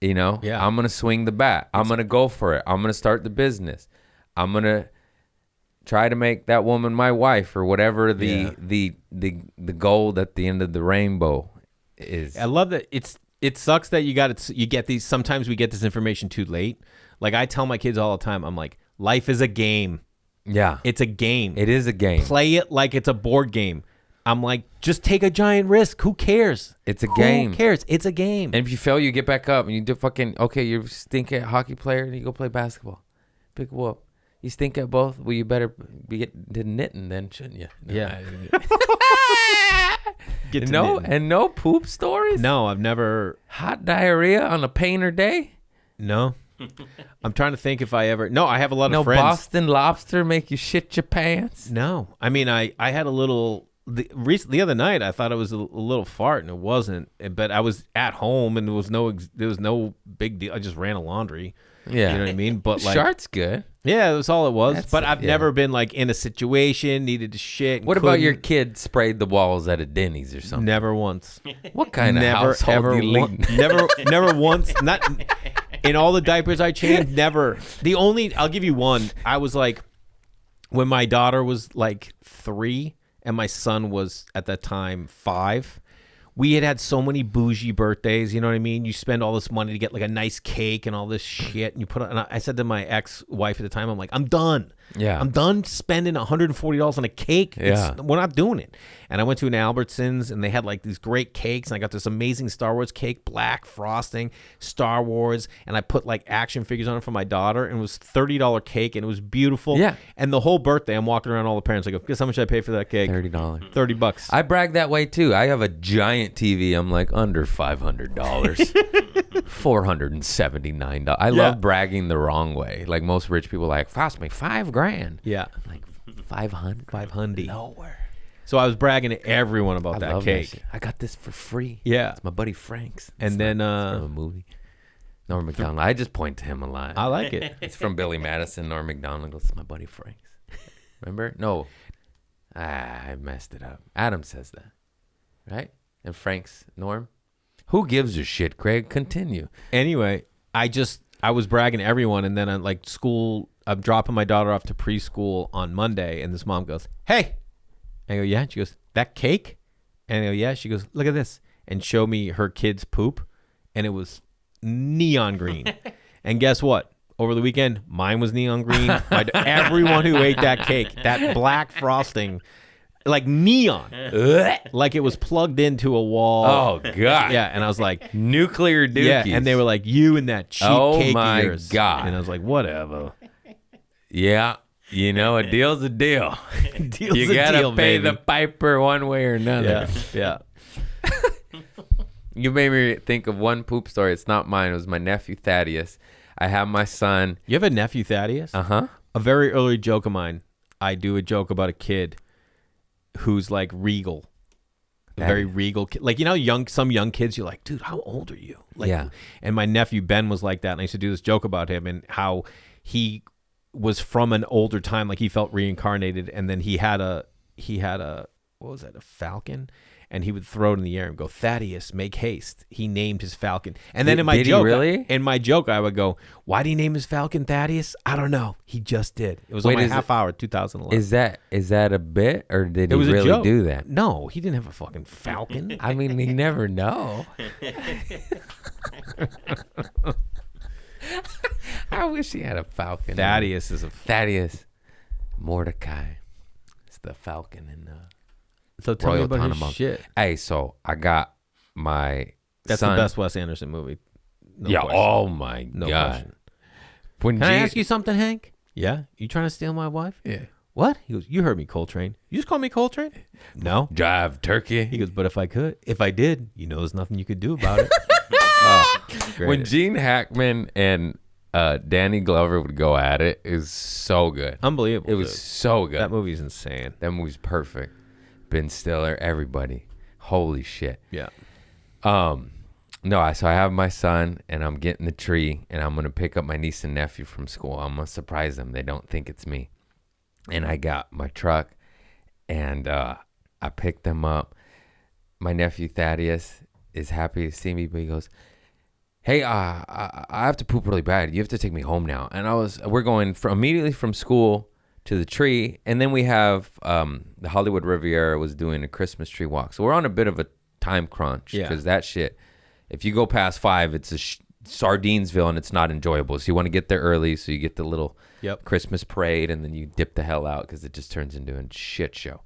You know? Yeah. I'm going to swing the bat. I'm going to go for it. I'm going to start the business. I'm going to try to make that woman my wife, or whatever the gold at the end of the rainbow is. I love that. It sucks that you get these. Sometimes we get this information too late. Like, I tell my kids all the time, I'm like, life is a game. Yeah. It's a game. It is a game. Play it like it's a board game. I'm like, just take a giant risk. Who cares? It's a game. Who cares? It's a game. And if you fail, you get back up and you do fucking, okay, you're stink at hockey player and you go play basketball. Pick up. You stink at both? Well, you better get to knitting then, shouldn't you? Yeah. Get to knitting. And no poop stories? No, I've never. Hot diarrhea on a painter day? No. I'm trying to think if I ever. No, I have a lot No of friends. Boston lobster make you shit your pants? No. I mean, I had a little. The other night, I thought it was a little fart, and it wasn't. But I was at home, and there was no big deal. I just ran a laundry. Yeah. You know what I mean? But like, Shart's good. yeah, that's all it was. That's but it, I've yeah. never been like in a situation, needed to shit. and What about your couldn't. kid sprayed the walls at a Denny's or something? Never once. What kind of Never household ever you leading? never once. Not in all the diapers I changed. Never. I'll give you one. I was like, when my daughter was like 3 and my son was at that time 5, we had so many bougie birthdays. You know what I mean? You spend all this money to get like a nice cake and all this shit, and you put. And I said to my ex-wife at the time, I'm like, I'm done. Yeah. I'm done spending $140 on a cake. Yeah. We're not doing it. And I went to an Albertsons, and they had like these great cakes, and I got this amazing Star Wars cake, black frosting, Star Wars, and I put like action figures on it for my daughter, and it was $30 cake, and it was beautiful. Yeah. And the whole birthday, I'm walking around all the parents. I go, guess how much I pay for that cake? $30. $30. I brag that way too. I have a giant TV. I'm like under $500, $479. I love bragging the wrong way. Like most rich people, like cost me $5,000. Yeah. Like 500. 500. Nowhere. So I was bragging to everyone about I that love cake. That shit. I got this for free. Yeah. It's my buddy Frank's. And It's then not- it's from a movie. Norm Macdonald. I just point to him a lot. I like it. It's from Billy Madison. Norm Macdonald. It's my buddy Frank's. Remember? No. I messed it up. Adam says that. Right? And Frank's Norm? Who gives a shit, Craig? Continue. Anyway, I was bragging to everyone, and then I'm like I'm dropping my daughter off to preschool on Monday, and this mom goes, "Hey," I go, "Yeah." She goes, "That cake?" And I go, "Yeah." She goes, "Look at this," and show me her kid's poop, and it was neon green. And guess what? Over the weekend, mine was neon green. Everyone who ate that cake, that black frosting, like neon, like it was plugged into a wall. Oh, God. Yeah, and I was like, Nuclear dookies. yeah, and they were like, you and that cheap cake of my yours. God. And I was like, whatever. Yeah. You know, a deal's a deal. Deal's You a got to deal, pay baby. the piper one way or another. Yeah, yeah. You made me think of one poop story. It's not mine. It was my nephew Thaddeus. I have my son. You have a nephew, Thaddeus? Uh-huh. A very early joke of mine. I do a joke about a kid who's like regal. A very regal kid. Like, you know, some young kids, you're like, dude, how old are you? Like, Yeah. And my nephew Ben was like that. And I used to do this joke about him and how he was from an older time. Like he felt reincarnated. And then he had a, what was that? A falcon. And he would throw it in the air and go, Thaddeus, make haste. He named his falcon. And then Did in my he joke, really? I would go, why did he name his falcon Thaddeus? I don't know. He just did. It was Wait, on my is half hour, 2011. Is that a bit, or did It he was a really joke. do that? No, he didn't have a fucking falcon. I mean, you never know. I wish he had a falcon. Thaddeus is a. Thaddeus Mordecai. It's the falcon in the So tell me Royal about his Tenenbaum. shit. Hey, so I got my That's son. the best Wes Anderson movie. No yeah. question. Oh my No God. question. When Can I Gene- ask you something, Hank? Yeah. You trying to steal my wife? Yeah. What? He goes, you heard me, Coltrane. You just call me Coltrane? No. Drive turkey. He goes, but if I did, you know there's nothing you could do about it. Oh, When greatest. Gene Hackman and Danny Glover would go at it, it was so good. Unbelievable. It was dude. so good. That movie's insane. That movie's perfect. Ben Stiller, everybody. Holy shit. Yeah. No, so I have my son, and I'm getting the tree, and I'm going to pick up my niece and nephew from school. I'm going to surprise them. They don't think it's me. And I got my truck, and I picked them up. My nephew Thaddeus is happy to see me, but he goes, hey, I have to poop really bad. You have to take me home now. And we're going immediately from school to the tree, and then we have the Hollywood Riviera was doing a Christmas tree walk. So we're on a bit of a time crunch because that shit, if you go past 5, it's a Sardinesville, and it's not enjoyable. So you want to get there early so you get the little Christmas parade, and then you dip the hell out because it just turns into a shit show.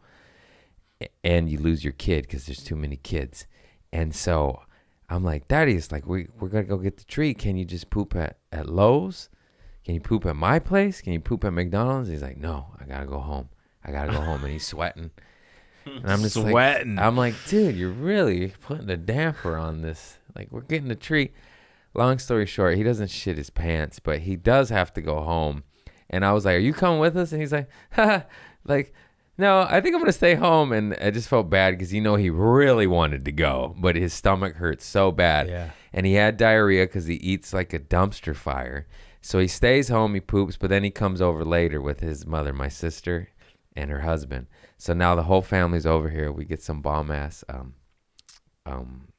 And you lose your kid because there's too many kids. And so I'm like, Thaddeus, like we're going to go get the tree. Can you just poop at Lowe's? Can you poop at my place? Can you poop at McDonald's? He's like, no, I got to go home. And he's sweating. And I'm just Sweating. I'm like, dude, you're really putting a damper on this. Like, we're getting the tree. Long story short, he doesn't shit his pants, but he does have to go home. And I was like, are you coming with us? And he's like, like, no, I think I'm going to stay home. And I just felt bad because, he really wanted to go, but his stomach hurt so bad. Yeah. And he had diarrhea because he eats like a dumpster fire. So he stays home, he poops, but then he comes over later with his mother, my sister, and her husband. So now the whole family's over here. We get some bomb-ass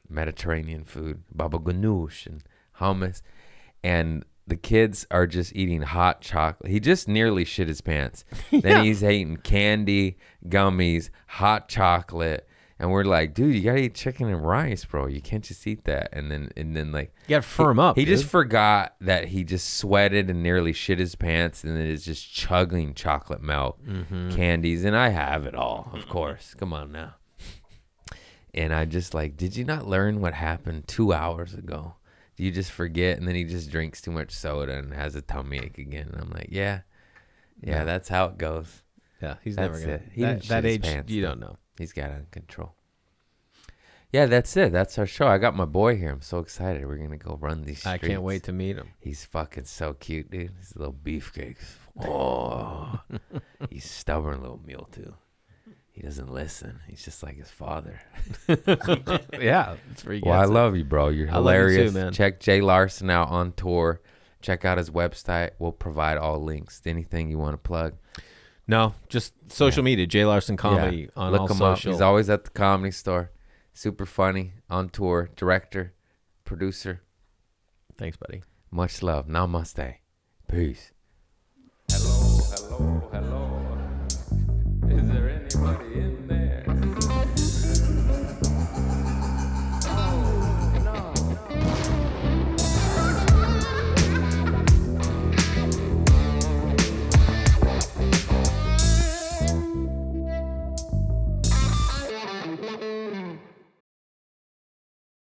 Mediterranean food, baba ganoush and hummus. And the kids are just eating hot chocolate. He just nearly shit his pants. Then he's eating candy, gummies, hot chocolate, And we're like, dude, you gotta eat chicken and rice, bro. You can't just eat that. And then like, You got to firm up. he dude. just forgot that he just sweated and nearly shit his pants, and then is just chugging chocolate milk, candies, and I have it all, of course. Come on now. And I just like, did you not learn what happened 2 hours ago? Do you just forget? And then he just drinks too much soda and has a tummy ache again. And I'm like, yeah, that's how it goes. Yeah, he's That's never going it. to. He didn't shit That his age, pants, you though. don't know. He's got it under control. Yeah, that's it. That's our show. I got my boy here. I'm so excited. We're gonna go run these streets. I can't wait to meet him. He's fucking so cute, dude. He's a little beefcake. Oh, he's stubborn little mule too. He doesn't listen. He's just like his father. Yeah, that's where he gets Well, I it. love you, bro. You're I love you too, hilarious. man. Check Jay Larson out on tour. Check out his website. We'll provide all links. Anything you want to plug. No, just social media. Jay Larson Comedy on Look all him social. up. He's always at the Comedy Store. Super funny. On tour. Director. Producer. Thanks, buddy. Much love. Namaste. Peace. Hello. Is there anybody in